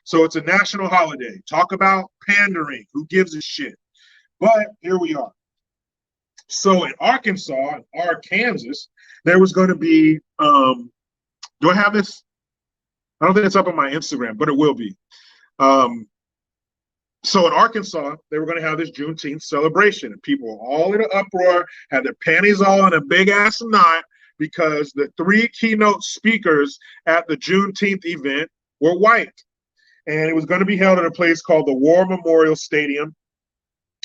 So it's a national holiday. Talk about pandering. Who gives a shit? But here we are. So in Arkansas, Kansas, there was going to be, do I have this? I don't think it's up on my Instagram, but it will be. So in Arkansas, they were going to have this Juneteenth celebration, and people were all in an uproar, had their panties all in a big ass knot, because the 3 keynote speakers at the Juneteenth event were white. And it was going to be held at a place called the War Memorial Stadium.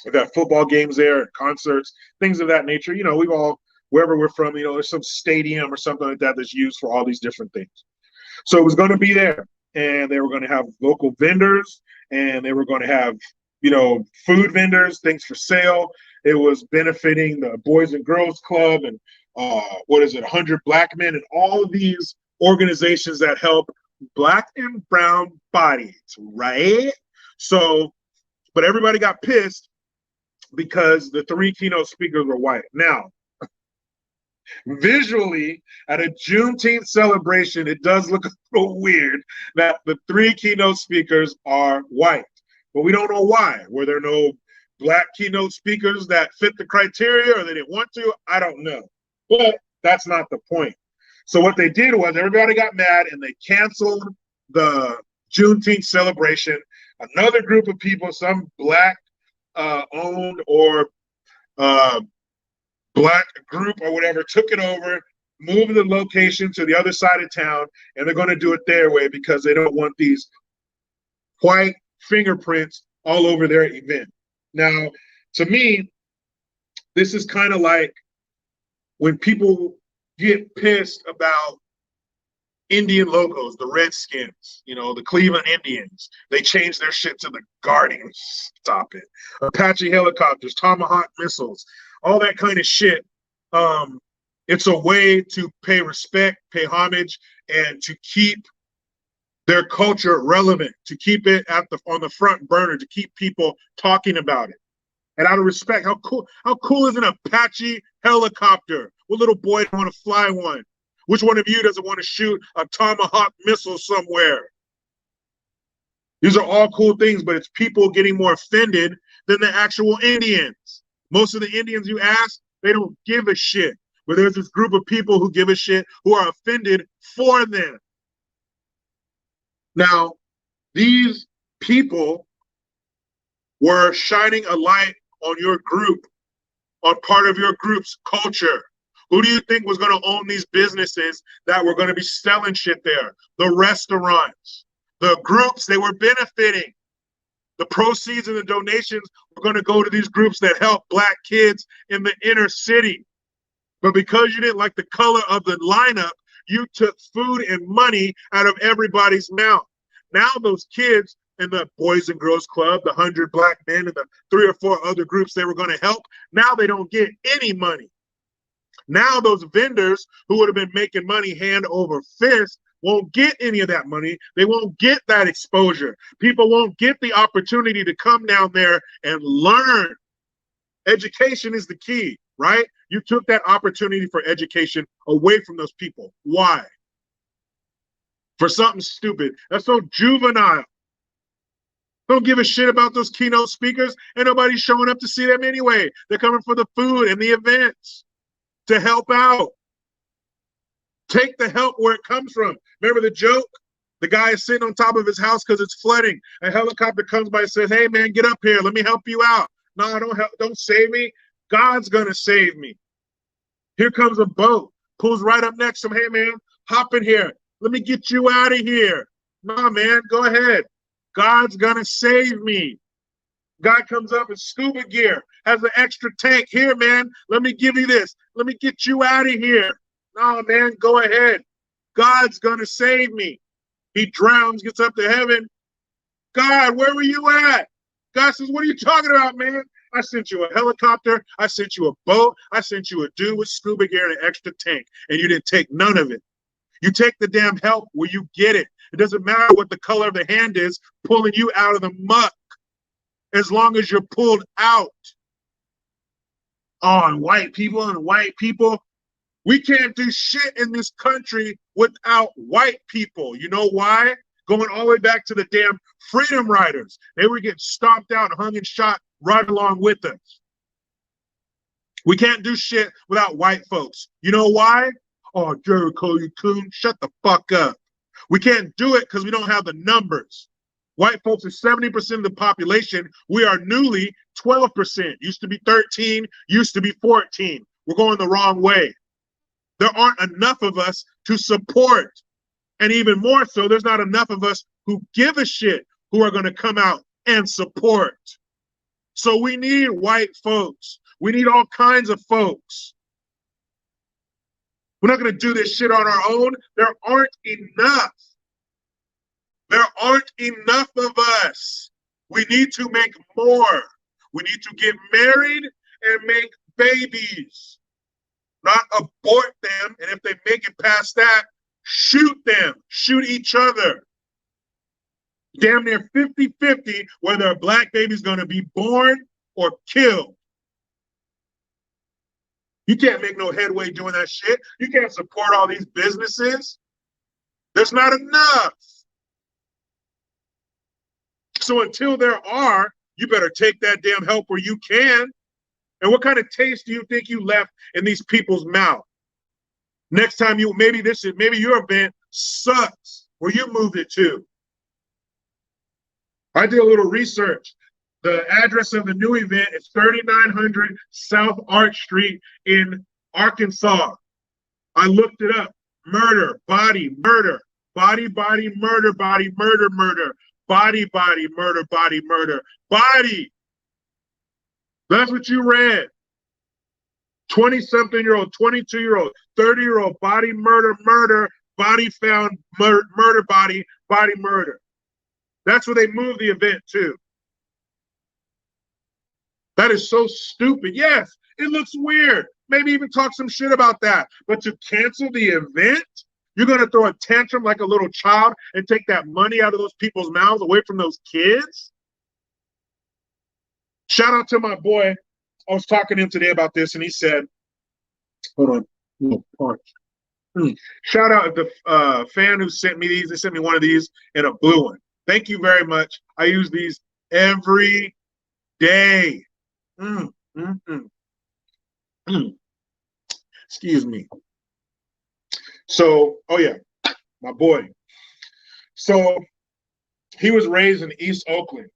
We've got football games there, concerts, things of that nature. You know, we've all, wherever we're from, you know, there's some stadium or something like that that's used for all these different things. So it was going to be there, and they were going to have local vendors, and they were going to have, you know, food vendors, things for sale. It was benefiting the Boys and Girls Club and 100 Black Men, and all of these organizations that help Black and brown bodies, right? So, but everybody got pissed because the 3 keynote speakers were white. Now, visually, at a Juneteenth celebration, it does look a little weird that the 3 keynote speakers are white, but we don't know why. Were there no Black keynote speakers that fit the criteria, or they didn't want to? I don't know. But that's not the point. So what they did was everybody got mad and they canceled the Juneteenth celebration. Another group of people, some Black owned or black group or whatever took it over, moved the location to the other side of town, and they're going to do it their way because they don't want these white fingerprints all over their event. Now, to me, this is kind of like when people get pissed about Indian logos, the Redskins, the Cleveland Indians. They changed their shit to the Guardians. Stop it. Apache helicopters, Tomahawk missiles, all that kind of shit. It's a way to pay respect, pay homage, and to keep their culture relevant, to keep it on the front burner, to keep people talking about it. And out of respect, how cool is an Apache helicopter? What little boy don't want to fly one? Which one of you doesn't want to shoot a Tomahawk missile somewhere? These are all cool things, but it's people getting more offended than the actual Indians. Most of the Indians you ask, they don't give a shit. But there's this group of people who give a shit, who are offended for them. Now, these people were shining a light on your group, on part of your group's culture. Who do you think was going to own these businesses that were going to be selling shit there? The restaurants, the groups, they were benefiting. The proceeds and the donations were going to go to these groups that help black kids in the inner city. But because you didn't like the color of the lineup, you took food and money out of everybody's mouth. Now those kids in the Boys and Girls Club, the 100 black men and the 3 or 4 other groups they were going to help, now they don't get any money. Now those vendors who would have been making money hand over fist won't get any of that money. They won't get that exposure. People won't get the opportunity to come down there and learn. Education is the key, right? You took that opportunity for education away from those people. Why? For something stupid. That's so juvenile. Don't give a shit about those keynote speakers. Ain't nobody showing up to see them anyway. They're coming for the food and the events to help out. Take the help where it comes from. Remember the joke? The guy is sitting on top of his house because it's flooding. A helicopter comes by and says, "Hey man, get up here. Let me help you out." No, don't save me. God's gonna save me. Here comes a boat. Pulls right up next to him. "Hey man, hop in here. Let me get you out of here." "No, man, go ahead. God's gonna save me." Guy comes up in scuba gear, has an extra tank. "Here, man, let me give you this. Let me get you out of here." "No, man, go ahead. God's gonna save me." He drowns, gets up to heaven. "God, where were you at?" God says, "What are you talking about, man? I sent you a helicopter. I sent you a boat. I sent you a dude with scuba gear and an extra tank, and you didn't take none of it. You take the damn help where you get it. It doesn't matter what the color of the hand is pulling you out of the muck, as long as you're pulled out. Oh, and white people. We can't do shit in this country without white people. You know why? Going all the way back to the damn Freedom Riders. They were getting stomped out and hung and shot right along with us. We can't do shit without white folks. You know why? "Oh, Jericho, you coon, shut the fuck up." We can't do it because we don't have the numbers. White folks are 70% of the population. We are newly 12%. Used to be 13, used to be 14. We're going the wrong way. There aren't enough of us to support. And even more so, there's not enough of us who give a shit who are going to come out and support. So we need white folks. We need all kinds of folks. We're not going to do this shit on our own. There aren't enough. There aren't enough of us. We need to make more. We need to get married and make babies, not abort them. And if they make it past that, shoot them, shoot each other. Damn near 50-50 whether a black baby's going to be born or killed. You can't make no headway doing that shit. You can't support all these businesses. There's not enough. So until there are, you better take that damn help where you can. And what kind of taste do you think you left in these people's mouth? Next time maybe your event sucks where you moved it to. I did a little research. The address of the new event is 3900 South Arch Street in Arkansas. I looked it up. Murder, body, murder, body, body, murder, body, murder, murder, body, body, murder, body, murder, body. That's what you read. 20-something-year-old, 22-year-old, 30-year-old, body, murder, murder, body found, murder, body, body, murder. That's where they moved the event to. That is so stupid. Yes, it looks weird. Maybe even talk some shit about that. But to cancel the event, you're going to throw a tantrum like a little child and take that money out of those people's mouths away from those kids? Shout out to my boy. I was talking to him today about this, and he said, hold on, little punch. Shout out to the fan who sent me these. They sent me one of these in a blue one. Thank you very much. I use these every day. Excuse me. So, oh yeah, my boy. So he was raised in East Oakland.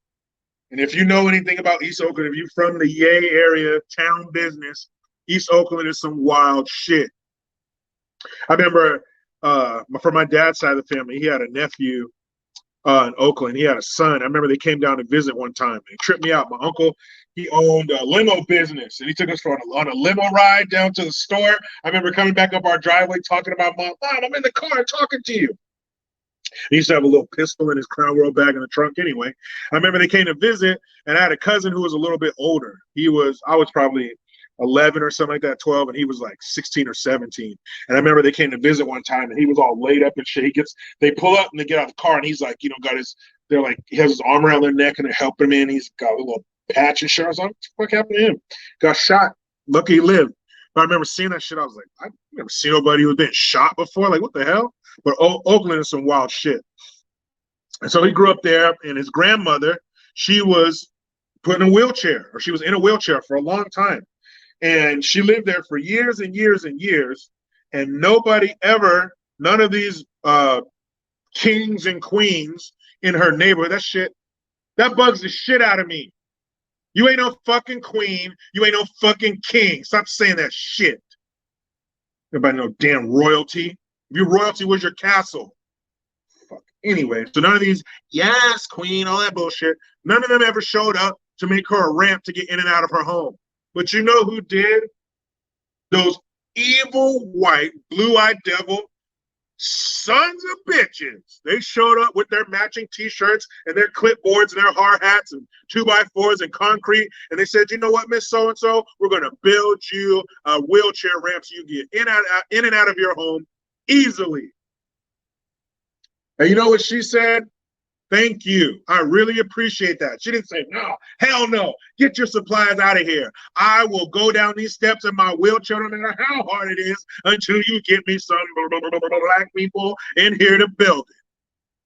And if you know anything about East Oakland, if you're from the Yay area, town business, East Oakland is some wild shit. I remember from my dad's side of the family, he had a nephew in Oakland. He had a son. I remember they came down to visit one time. They tripped me out. My uncle, he owned a limo business, and he took us on a limo ride down to the store. I remember coming back up our driveway talking about, Mom, I'm in the car talking to you. He used to have a little pistol in his Crown Royal bag in the trunk anyway. I remember they came to visit, and I had a cousin who was a little bit older. I was probably 11 or something like that, 12, and he was like 16 or 17. And I remember they came to visit one time, and he was all laid up and shit. They pull up and they get out of the car, and he's like, he has his arm around their neck, and they're helping him in. He's got a little patch and shit. I was like, what the fuck happened to him? Got shot. Lucky he lived. But I remember seeing that shit. I was like, I've never seen nobody who's been shot before. Like, what the hell? But Oakland is some wild shit. And so he grew up there, and his grandmother, she was put in a wheelchair, or she was in a wheelchair for a long time. And she lived there for years and years and years. And none of these kings and queens in her neighborhood, that bugs the shit out of me. You ain't no fucking queen. You ain't no fucking king. Stop saying that shit. Everybody know damn royalty. If you're royalty, where's your castle? Fuck. Anyway, so none of these, yes, queen, all that bullshit, none of them ever showed up to make her a ramp to get in and out of her home. But you know who did? Those evil, white, blue-eyed devil sons of bitches. They showed up with their matching T-shirts and their clipboards and their hard hats and 2x4s and concrete. And they said, you know what, Miss So-and-so, we're going to build you a wheelchair ramp so you get in and out of your home easily. And you know what she said? Thank you. I really appreciate that. She didn't say, no, hell no. Get your supplies out of here. I will go down these steps in my wheelchair, no matter how hard it is, until you get me some black people in here to build it.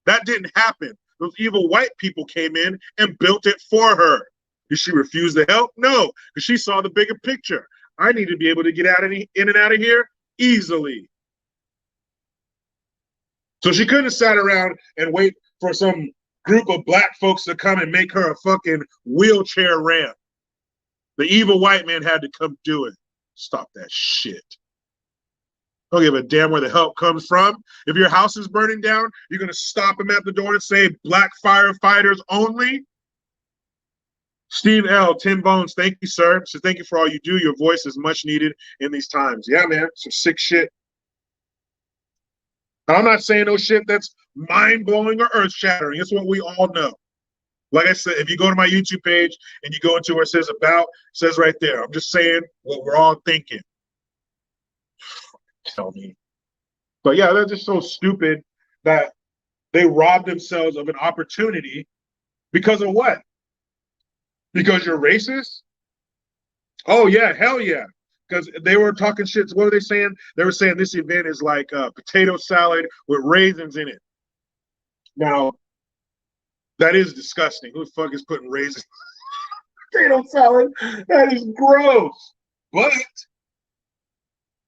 That didn't happen. Those evil white people came in and built it for her. Did she refuse the help? No, because she saw the bigger picture. I need to be able to get in and out of here easily. So she couldn't have sat around and wait for some group of black folks to come and make her a fucking wheelchair ramp. The evil white man had to come do it. Stop that shit. Don't give a damn where the help comes from. If your house is burning down, you're going to stop him at the door and say, black firefighters only? Steve L., 10 Bones, thank you, sir. So thank you for all you do. Your voice is much needed in these times. Yeah, man, some sick shit. I'm not saying no shit that's mind-blowing or earth-shattering. It's what we all know. Like I said, if you go to my YouTube page and you go into where it says about, it says right there. I'm just saying what we're all thinking. Tell me. But yeah, they're just so stupid that they rob themselves of an opportunity because of what? Because you're racist? Oh, yeah, hell yeah. Because they were talking shit. What were they saying? They were saying this event is like potato salad with raisins in it. Now, that is disgusting. Who the fuck is putting raisins in potato salad? That is gross. But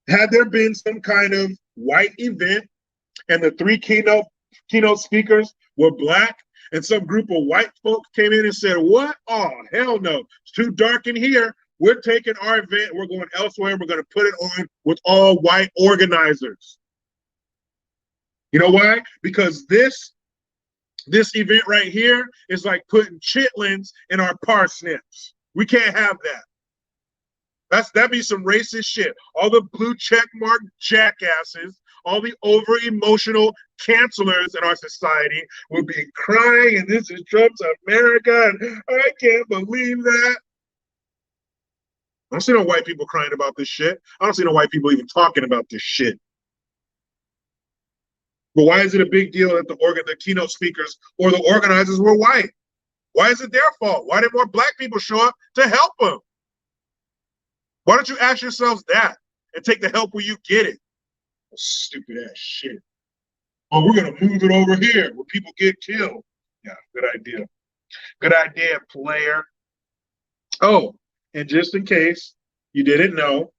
had there been some kind of white event and the three keynote speakers were black and some group of white folks came in and said, what? Oh, hell no. It's too dark in here. We're taking our event. We're going elsewhere. We're going to put it on with all white organizers. You know why? Because this event right here is like putting chitlins in our parsnips. We can't have that. That'd be some racist shit. All the blue check mark jackasses, all the over emotional cancelers in our society would be crying, and this is Trump's America, and I can't believe that. I don't see no white people crying about this shit. I don't see no white people even talking about this shit. But why is it a big deal that the keynote speakers or the organizers were white? Why is it their fault? Why did more black people show up to help them? Why don't you ask yourselves that and take the help where you get it? Stupid ass shit. Oh, we're gonna move it over here where people get killed. Yeah, good idea. Good idea, player. Oh, and just in case you didn't know,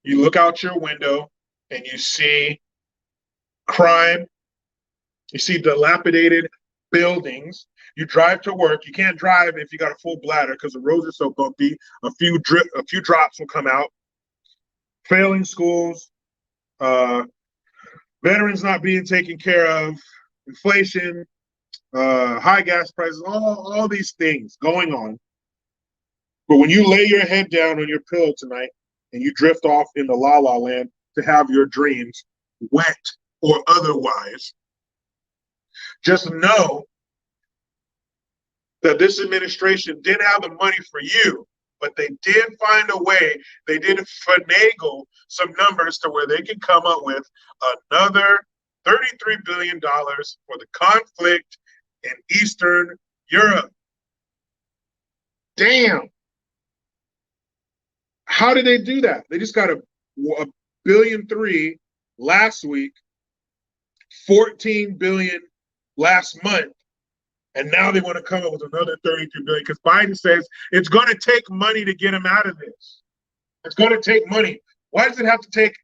you look out your window and you see crime. You see dilapidated buildings. You drive to work. You can't drive if you got a full bladder because the roads are so bumpy. A few drops will come out. Failing schools, veterans not being taken care of, inflation, high gas prices, all these things going on. But when you lay your head down on your pillow tonight and you drift off into la la land to have your dreams, wet or otherwise, just know that this administration didn't have the money for you, but they did find a way. They did finagle some numbers to where they can come up with another $33 billion for the conflict in Eastern Europe. Damn. How did they do that? They just got a $1.3 billion last week, $14 billion last month, and now they want to come up with another $33 billion because Biden says it's going to take money to get him out of this. It's going to take money. Why does it have to take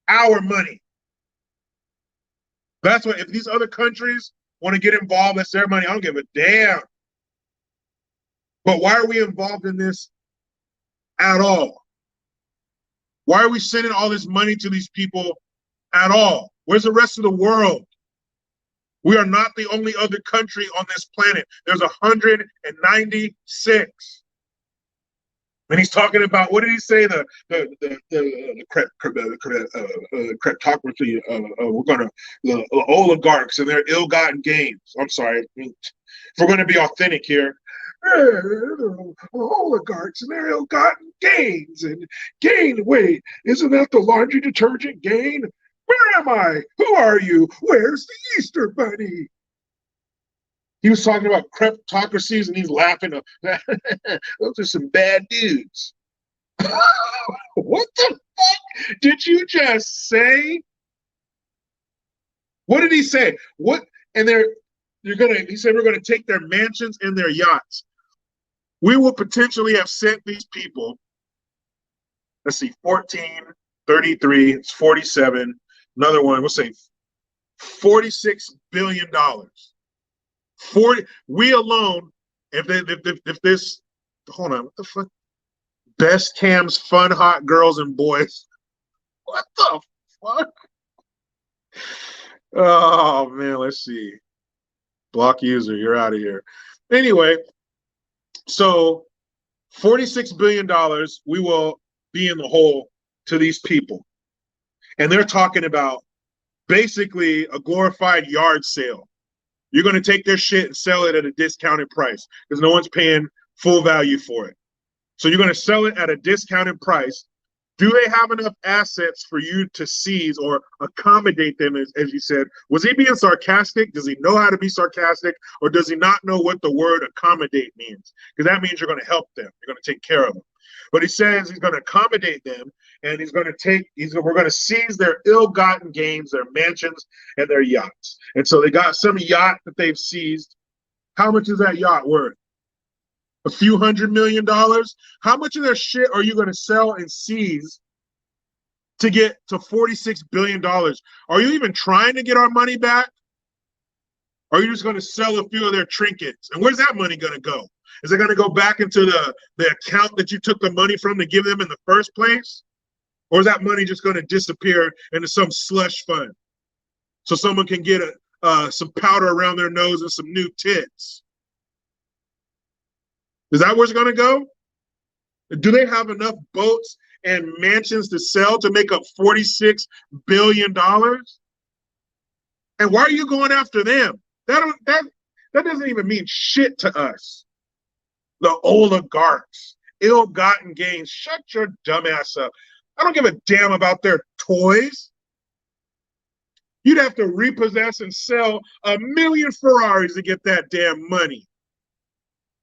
our money? That's what, if these other countries want to get involved, that's their money. I don't give a damn. But why are we involved in this at all? Why are we sending all this money to these people at all? Where's the rest of the world? We are not the only other country on this planet. There's 196. And he's talking about, what did he say? The kleptocracy. The oligarchs and their ill-gotten gains. I'm sorry. If we're going to be authentic here, oligarchs and their ill-gotten gains and gain weight. Isn't that the laundry detergent Gain? Where am I? Who are you? Where's the Easter Bunny? He was talking about kleptocracies and he's laughing. Those are some bad dudes. What the fuck did you just say? What did he say? What? And he said we're gonna take their mansions and their yachts. We will potentially have sent these people, let's see, 14, 33, it's 47. Another one, we'll say $46 billion. We alone, if this, hold on, what the fuck? Best cams, fun, hot girls and boys. What the fuck? Oh man, let's see. Block user, you're out of here. Anyway, so $46 billion, we will be in the hole to these people. And they're talking about basically a glorified yard sale. You're going to take their shit and sell it at a discounted price because no one's paying full value for it. So you're going to sell it at a discounted price. Do they have enough assets for you to seize or accommodate them, as you said? Was he being sarcastic? Does he know how to be sarcastic? Or does he not know what the word accommodate means? Because that means you're going to help them. You're going to take care of them. But he says he's going to accommodate them, and we're going to seize their ill-gotten gains, their mansions, and their yachts. And so they got some yacht that they've seized. How much is that yacht worth? A few $100 million? How much of their shit are you going to sell and seize to get to $46 billion? Are you even trying to get our money back? Or are you just going to sell a few of their trinkets? And where's that money going to go? Is it going to go back into the account that you took the money from to give them in the first place? Or is that money just going to disappear into some slush fund so someone can get some powder around their nose and some new tits? Is that where it's going to go? Do they have enough boats and mansions to sell to make up $46 billion? And why are you going after them? That doesn't even mean shit to us. The oligarchs, ill-gotten gains. Shut your dumb ass up. I don't give a damn about their toys. You'd have to repossess and sell 1 million Ferraris to get that damn money.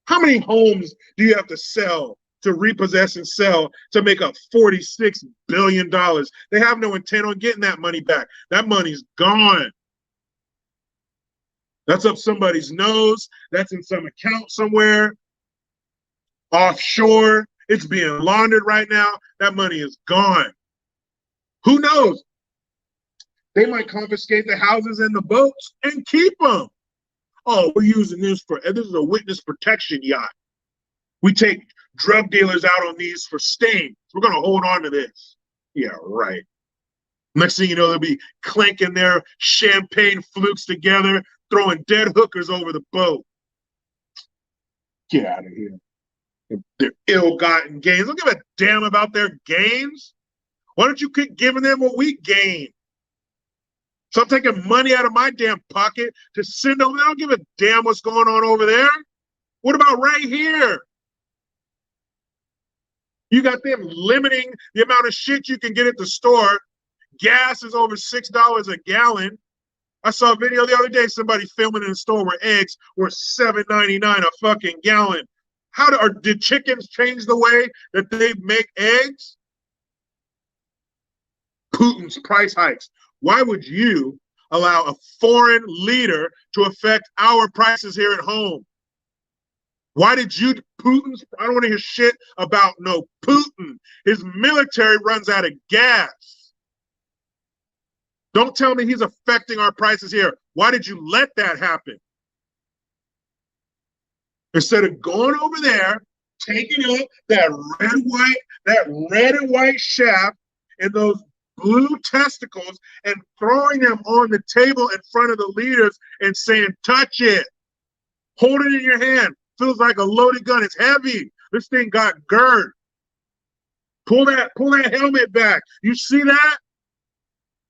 How many homes do you have to sell to repossess and sell to make up $46 billion? They have no intent on getting that money back. That money's gone. That's up somebody's nose. That's in some account somewhere. Offshore. It's being laundered right now. That money is gone. Who knows? They might confiscate the houses and the boats and keep them. Oh, we're using this is a witness protection yacht. We take drug dealers out on these for stains. We're going to hold on to this. Yeah, right. Next thing you know, they'll be clanking their champagne flukes together, throwing dead hookers over the boat. Get out of here. Their ill-gotten gains. Don't give a damn about their gains. Why don't you keep giving them what we gain? So I'm taking money out of my damn pocket to send over there. I don't give a damn what's going on over there. What about right here? You got them limiting the amount of shit you can get at the store. Gas is over $6 a gallon. I saw a video the other day, somebody filming in the store where eggs were $7.99 a fucking gallon. Did chickens change the way that they make eggs? Putin's price hikes. Why would you allow a foreign leader to affect our prices here at home? Why did I don't want to hear shit about no Putin. His military runs out of gas. Don't tell me he's affecting our prices here. Why did you let that happen? Instead of going over there, taking up that red and white shaft and those blue testicles and throwing them on the table in front of the leaders and saying, touch it. Hold it in your hand. Feels like a loaded gun. It's heavy. This thing got girth. Pull that helmet back. You see that?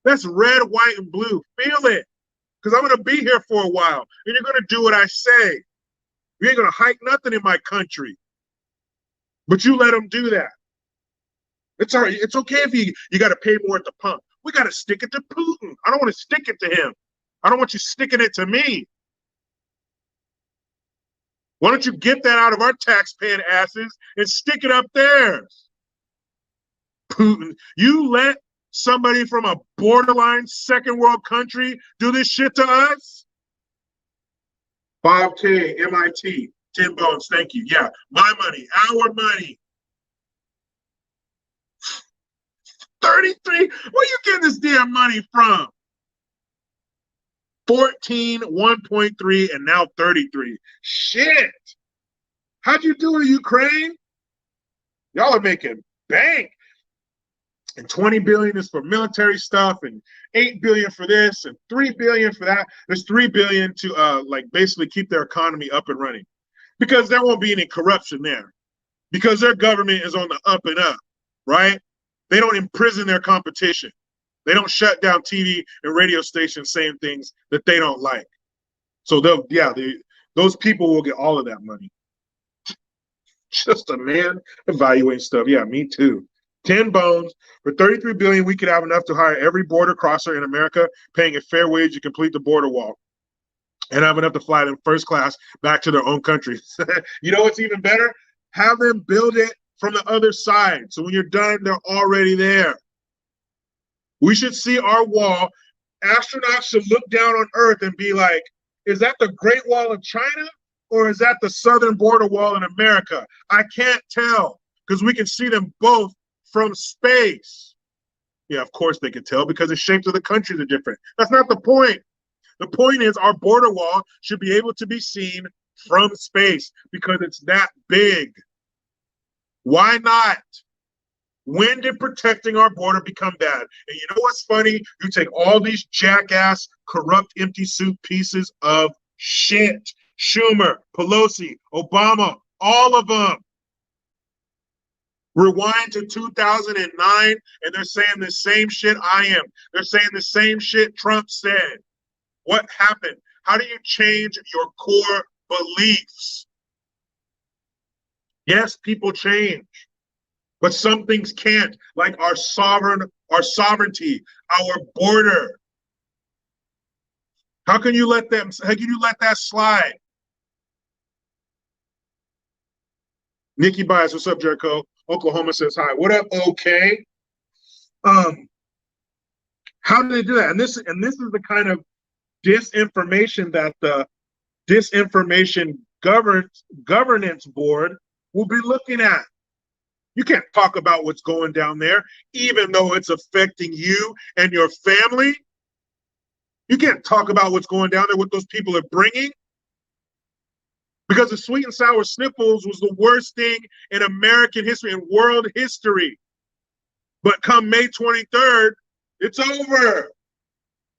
That's red, white, and blue. Feel it. Because I'm going to be here for a while. And you're going to do what I say. You ain't going to hike nothing in my country. But you let them do that. It's all right. It's okay if you got to pay more at the pump. We got to stick it to Putin. I don't want to stick it to him. I don't want you sticking it to me. Why don't you get that out of our tax-paying asses and stick it up theirs? Putin, you let somebody from a borderline second world country do this shit to us? 5K, MIT, 10 bones, thank you. Yeah, my money, our money. 33? Where you getting this damn money from? 14, 1.3, and now 33. Shit. How'd you do in Ukraine? Y'all are making bank. And 20 billion is for military stuff, and 8 billion for this, and 3 billion for that. There's 3 billion to basically keep their economy up and running, because there won't be any corruption there, because their government is on the up and up, right? They don't imprison their competition. They don't shut down TV and radio stations saying things that they don't like. So those people will get all of that money. Just a man evaluating stuff. Yeah, me too. 10 bones. For 33 billion, we could have enough to hire every border crosser in America, paying a fair wage to complete the border wall, and have enough to fly them first class back to their own countries. You know what's even better? Have them build it from the other side. So when you're done, they're already there. We should see our wall. Astronauts should look down on Earth and be like, is that the Great Wall of China, or is that the southern border wall in America? I can't tell, because we can see them both from space. Yeah, of course they can tell, because the shapes of the countries are different. That's not the point. The point is our border wall should be able to be seen from space because it's that big. Why not? When did protecting our border become bad? And you know what's funny? You take all these jackass, corrupt, empty suit pieces of shit. Schumer, Pelosi, Obama, all of them. Rewind to 2009, and they're saying the same shit I am. They're saying the same shit Trump said. What happened? How do you change your core beliefs? Yes, people change, but some things can't, like our sovereignty, our border. How can you let that slide? Nikki Bias, what's up, Jericho? Oklahoma says hi. What up, okay? How do they do that? And this is the kind of disinformation that the Disinformation Governance Board will be looking at. You can't talk about what's going down there, even though it's affecting you and your family. You can't talk about what's going down there, what those people are bringing. Because the sweet and sour sniffles was the worst thing in American history and world history. But come May 23rd, it's over.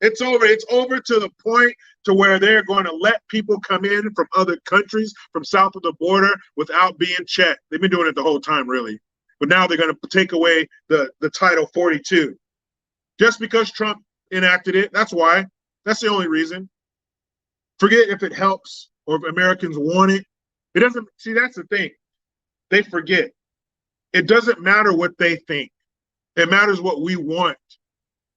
It's over. It's over to the point to where they're going to let people come in from other countries, from south of the border, without being checked. They've been doing it the whole time, really. But now they're going to take away the Title 42. Just because Trump enacted it, that's why. That's the only reason. Forget if it helps or if Americans want it. It doesn't. See, that's the thing. They forget. It doesn't matter what they think. It matters what we want.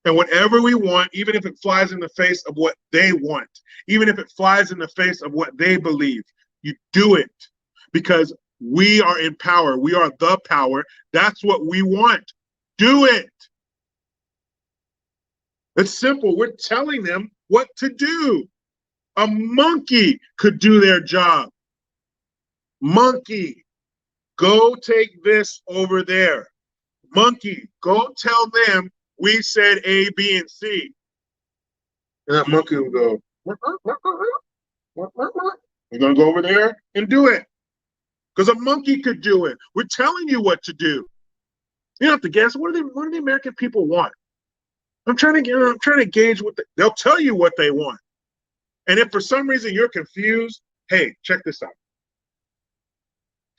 And whatever we want, even if it flies in the face of what they want, even if it flies in the face of what they believe, you do it because we are in power. We are the power. That's what we want. Do it. It's simple. We're telling them what to do. A monkey could do their job. Monkey, go take this over there. Monkey, go tell them we said A, B, and C. And that monkey will go, we're going to go over there and do it. Because a monkey could do it. We're telling you what to do. You don't have to guess. What do the American people want? I'm trying to gauge what they'll tell you what they want. And if for some reason you're confused, hey, check this out.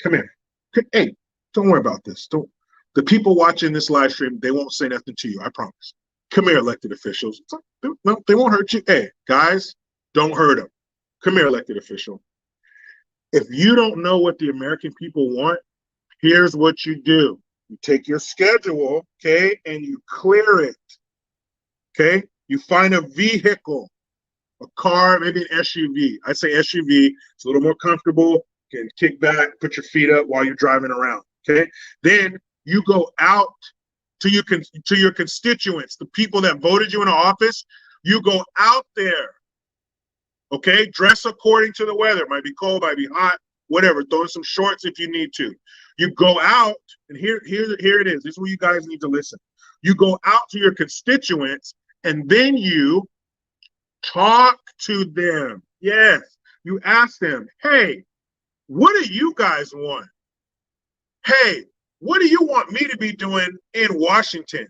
Come here. Hey, don't worry about this. The people watching this live stream, they won't say nothing to you, I promise. Come here, elected officials. No, they won't hurt you. Hey, guys, don't hurt them. Come here, elected official. If you don't know what the American people want, here's what you do. You take your schedule, okay, and you clear it, okay? You find a vehicle, a car, maybe an SUV. I say SUV. It's a little more comfortable. You can kick back, put your feet up while you're driving around, okay? Then you go out to your constituents, the people that voted you into office. You go out there, okay? Dress according to the weather. It might be cold, might be hot, whatever. Throw in some shorts if you need to. You go out, and here it is. This is where you guys need to listen. You go out to your constituents, and then you talk to them. Yes, you ask them, hey, what do you guys want? Hey, what do you want me to be doing in Washington?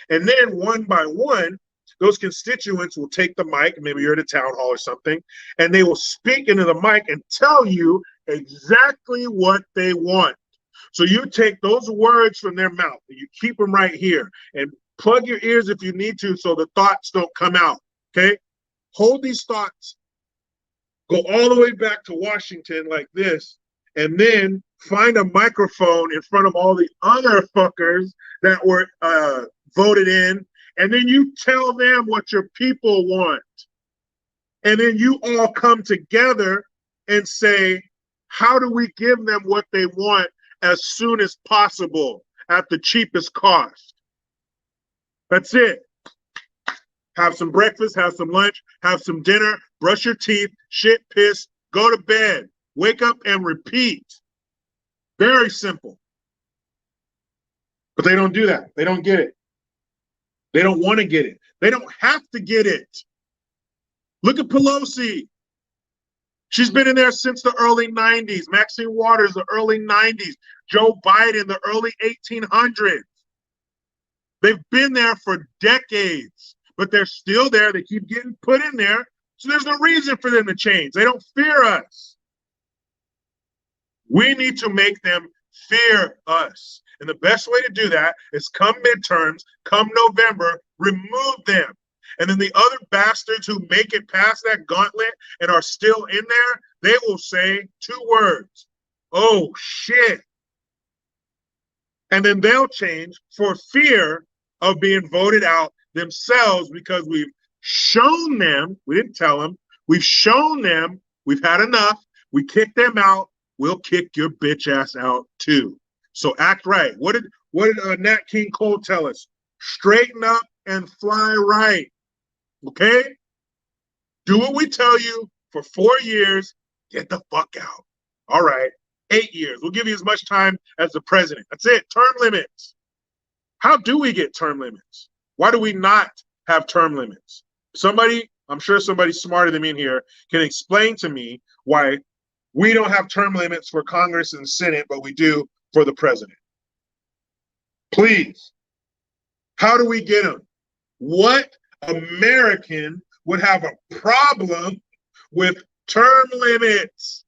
And then one by one, those constituents will take the mic, maybe you're at a town hall or something, and they will speak into the mic and tell you exactly what they want. So you take those words from their mouth, and you keep them right here, and plug your ears if you need to so the thoughts don't come out, okay? Hold these thoughts, go all the way back to Washington like this, and then find a microphone in front of all the other fuckers that were voted in, and then you tell them what your people want. And then you all come together and say, how do we give them what they want as soon as possible at the cheapest cost? That's it. Have some breakfast, have some lunch, have some dinner, brush your teeth, shit, piss, go to bed, wake up and repeat. Very simple. But they don't do that. They don't get it. They don't want to get it. They don't have to get it. Look at Pelosi. She's been in there since the early 90s. Maxine Waters, the early 90s. Joe Biden, the early 1800s. They've been there for decades, but they're still there. They keep getting put in there. So there's no reason for them to change. They don't fear us. We need to make them fear us. And the best way to do that is come midterms, come November, remove them. And then the other bastards who make it past that gauntlet and are still in there, they will say 2 words. Oh, shit. And then they'll change for fear of being voted out themselves because we've shown them, we didn't tell them, we've shown them we've had enough, we kicked them out, we'll kick your bitch ass out too. So act right. What did Nat King Cole tell us? Straighten up and fly right. Okay? Do what we tell you for 4 years, get the fuck out. All right. 8 years. We'll give you as much time as the president. That's it. Term limits. How do we get term limits? Why do we not have term limits? I'm sure somebody smarter than me in here can explain to me why we don't have term limits for Congress and Senate, but we do for the president. Please. How do we get them? What American would have a problem with term limits?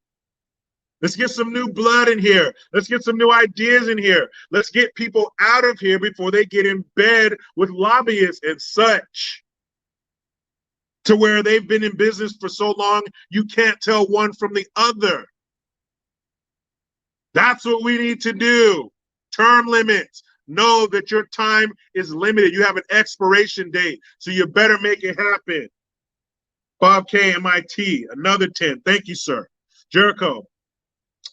Let's get some new blood in here. Let's get some new ideas in here. Let's get people out of here before they get in bed with lobbyists and such. To where they've been in business for so long, you can't tell one from the other. That's what we need to do. Term limits. Know that your time is limited. You have an expiration date, so you better make it happen. Bob K, MIT, another 10. Thank you, sir. Jericho,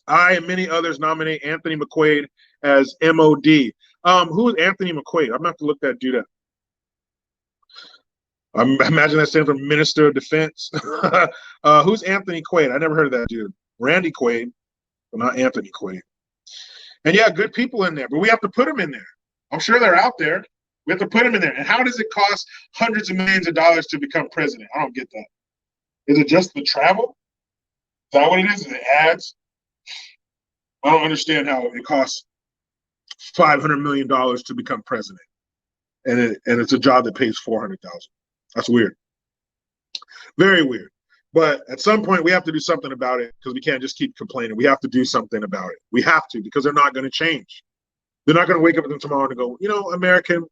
I and many others nominate Anthony McQuaid as MOD. Who is Anthony McQuaid? I'm going to have to look that dude up. I imagine that stands for Minister of Defense. Who's Anthony Quaid? I never heard of that dude. Randy Quaid, but not Anthony Quaid. And yeah, good people in there, but we have to put them in there. I'm sure they're out there. We have to put them in there. And how does it cost hundreds of millions of dollars to become president? I don't get that. Is it just the travel? Is that what it is? Is it ads? I don't understand how it costs $500 million to become president. And it's a job that pays $400,000. That's weird. Very weird. But at some point, we have to do something about it because we can't just keep complaining. We have to do something about it. We have to, because they're not going to change. They're not going to wake up tomorrow and go, you know, American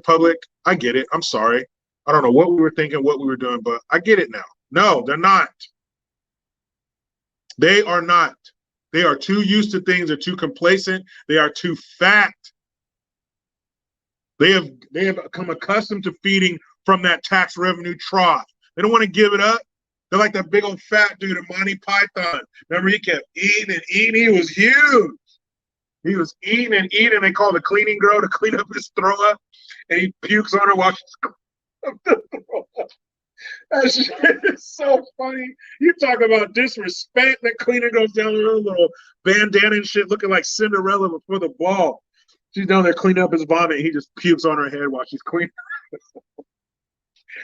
public, I get it. I'm sorry. I don't know what we were thinking, what we were doing, but I get it now. No, they're not. They are not. They are too used to things. They're too complacent. They are too fat. They have become accustomed to feeding from that tax revenue trough. They don't want to give it up. They're like that big old fat dude in Monty Python. Remember, he kept eating and eating. He was huge. He was eating and eating. They called a cleaning girl to clean up his throw up, and he pukes on her while she's that shit is so funny. You talk about disrespect. That cleaner goes down with her little bandana and shit, looking like Cinderella before the ball. She's down there cleaning up his vomit. And he just pukes on her head while she's cleaning.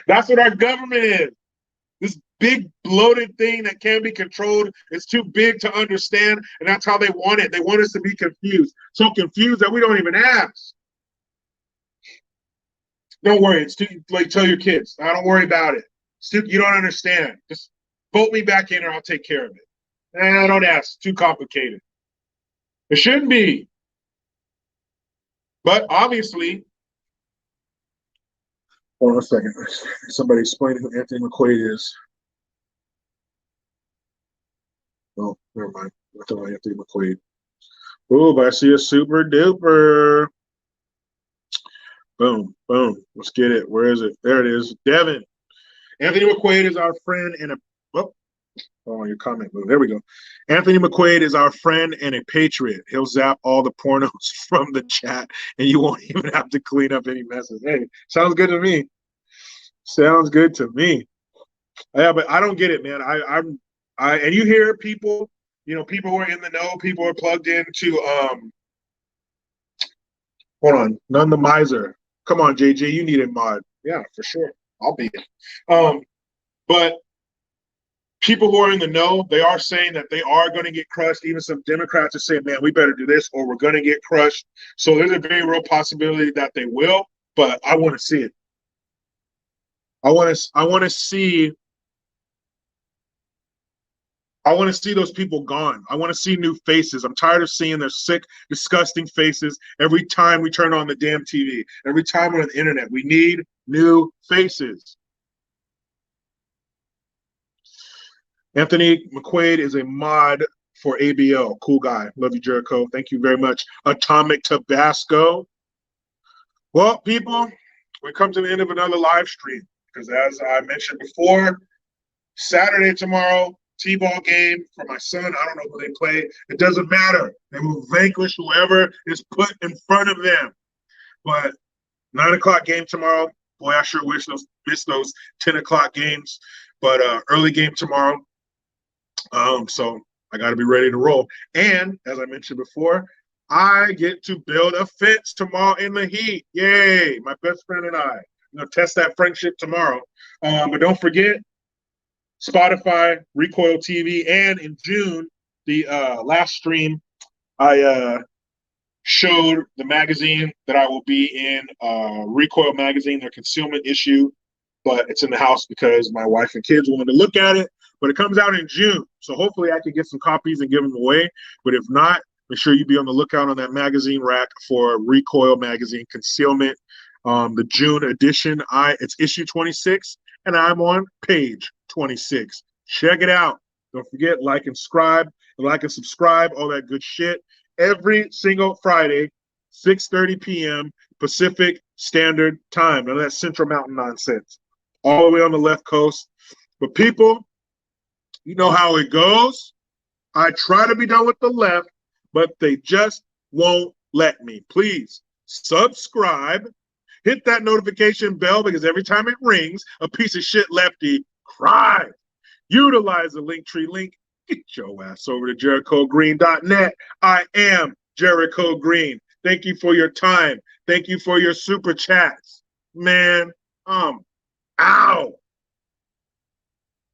That's what our government is. This big bloated thing that can't be controlled is too big to understand, and that's how they want it. They want us to be confused. So confused that we don't even ask. Don't worry. It's too, like, tell your kids, I don't worry about it. You don't understand. Just vote me back in or I'll take care of it. I don't ask. It's too complicated. It shouldn't be. But obviously, hold on a second. Somebody explain who Anthony McQuaid is. Oh, never mind. I thought Anthony McQuaid. Oh, but I see a super duper. Boom, boom. Let's get it. Where is it? There it is. Devin. Anthony McQuaid is our friend and a your comment move. There we go. Anthony McQuaid is our friend and a patriot. He'll zap all the pornos from the chat, and you won't even have to clean up any messes. Hey, sounds good to me. Sounds good to me. Yeah, but I don't get it, man. And you hear people, people who are in the know, people who are plugged into hold on, None the Miser. Come on, JJ, you need a mod. Yeah, for sure. I'll be it. But people who are in the know, they are saying that they are going to get crushed. Even some Democrats are saying, man, we better do this or we're going to get crushed. So there's a very real possibility that they will, but I want to see it. I want to see those people gone. I want to see new faces. I'm tired of seeing their sick, disgusting faces every time we turn on the damn TV. Every time we're on the internet, we need new faces. Anthony McQuaid is a mod for ABL. Cool guy. Love you, Jericho. Thank you very much. Atomic Tabasco. Well, people, we come to the end of another live stream because, as I mentioned before, Saturday tomorrow, T-ball game for my son. I don't know who they play. It doesn't matter. They will vanquish whoever is put in front of them. But 9 o'clock game tomorrow. Boy, I sure miss those 10 o'clock games. But early game tomorrow. So I got to be ready to roll. And as I mentioned before, I get to build a fence tomorrow in the heat. Yay! My best friend and I. I'm going to test that friendship tomorrow. But don't forget, Spotify, Recoil TV, and in June, the last stream, I showed the magazine that I will be in, Recoil magazine, their concealment issue, but it's in the house because my wife and kids wanted to look at it. But it comes out in June, so hopefully I can get some copies and give them away. But if not, make sure you be on the lookout on that magazine rack for Recoil magazine concealment. The June edition, it's issue 26, and I'm on page 26. Check it out. Don't forget, like and subscribe, all that good shit. Every single Friday, 6:30 p.m. Pacific Standard Time. None of that Central Mountain nonsense. All the way on the left coast. But people, you know how it goes. I try to be done with the left, but they just won't let me. Please subscribe. Hit that notification bell because every time it rings, a piece of shit lefty cries. Utilize the Linktree link. Get your ass over to JerichoGreen.net. I am Jericho Green. Thank you for your time. Thank you for your super chats. Man,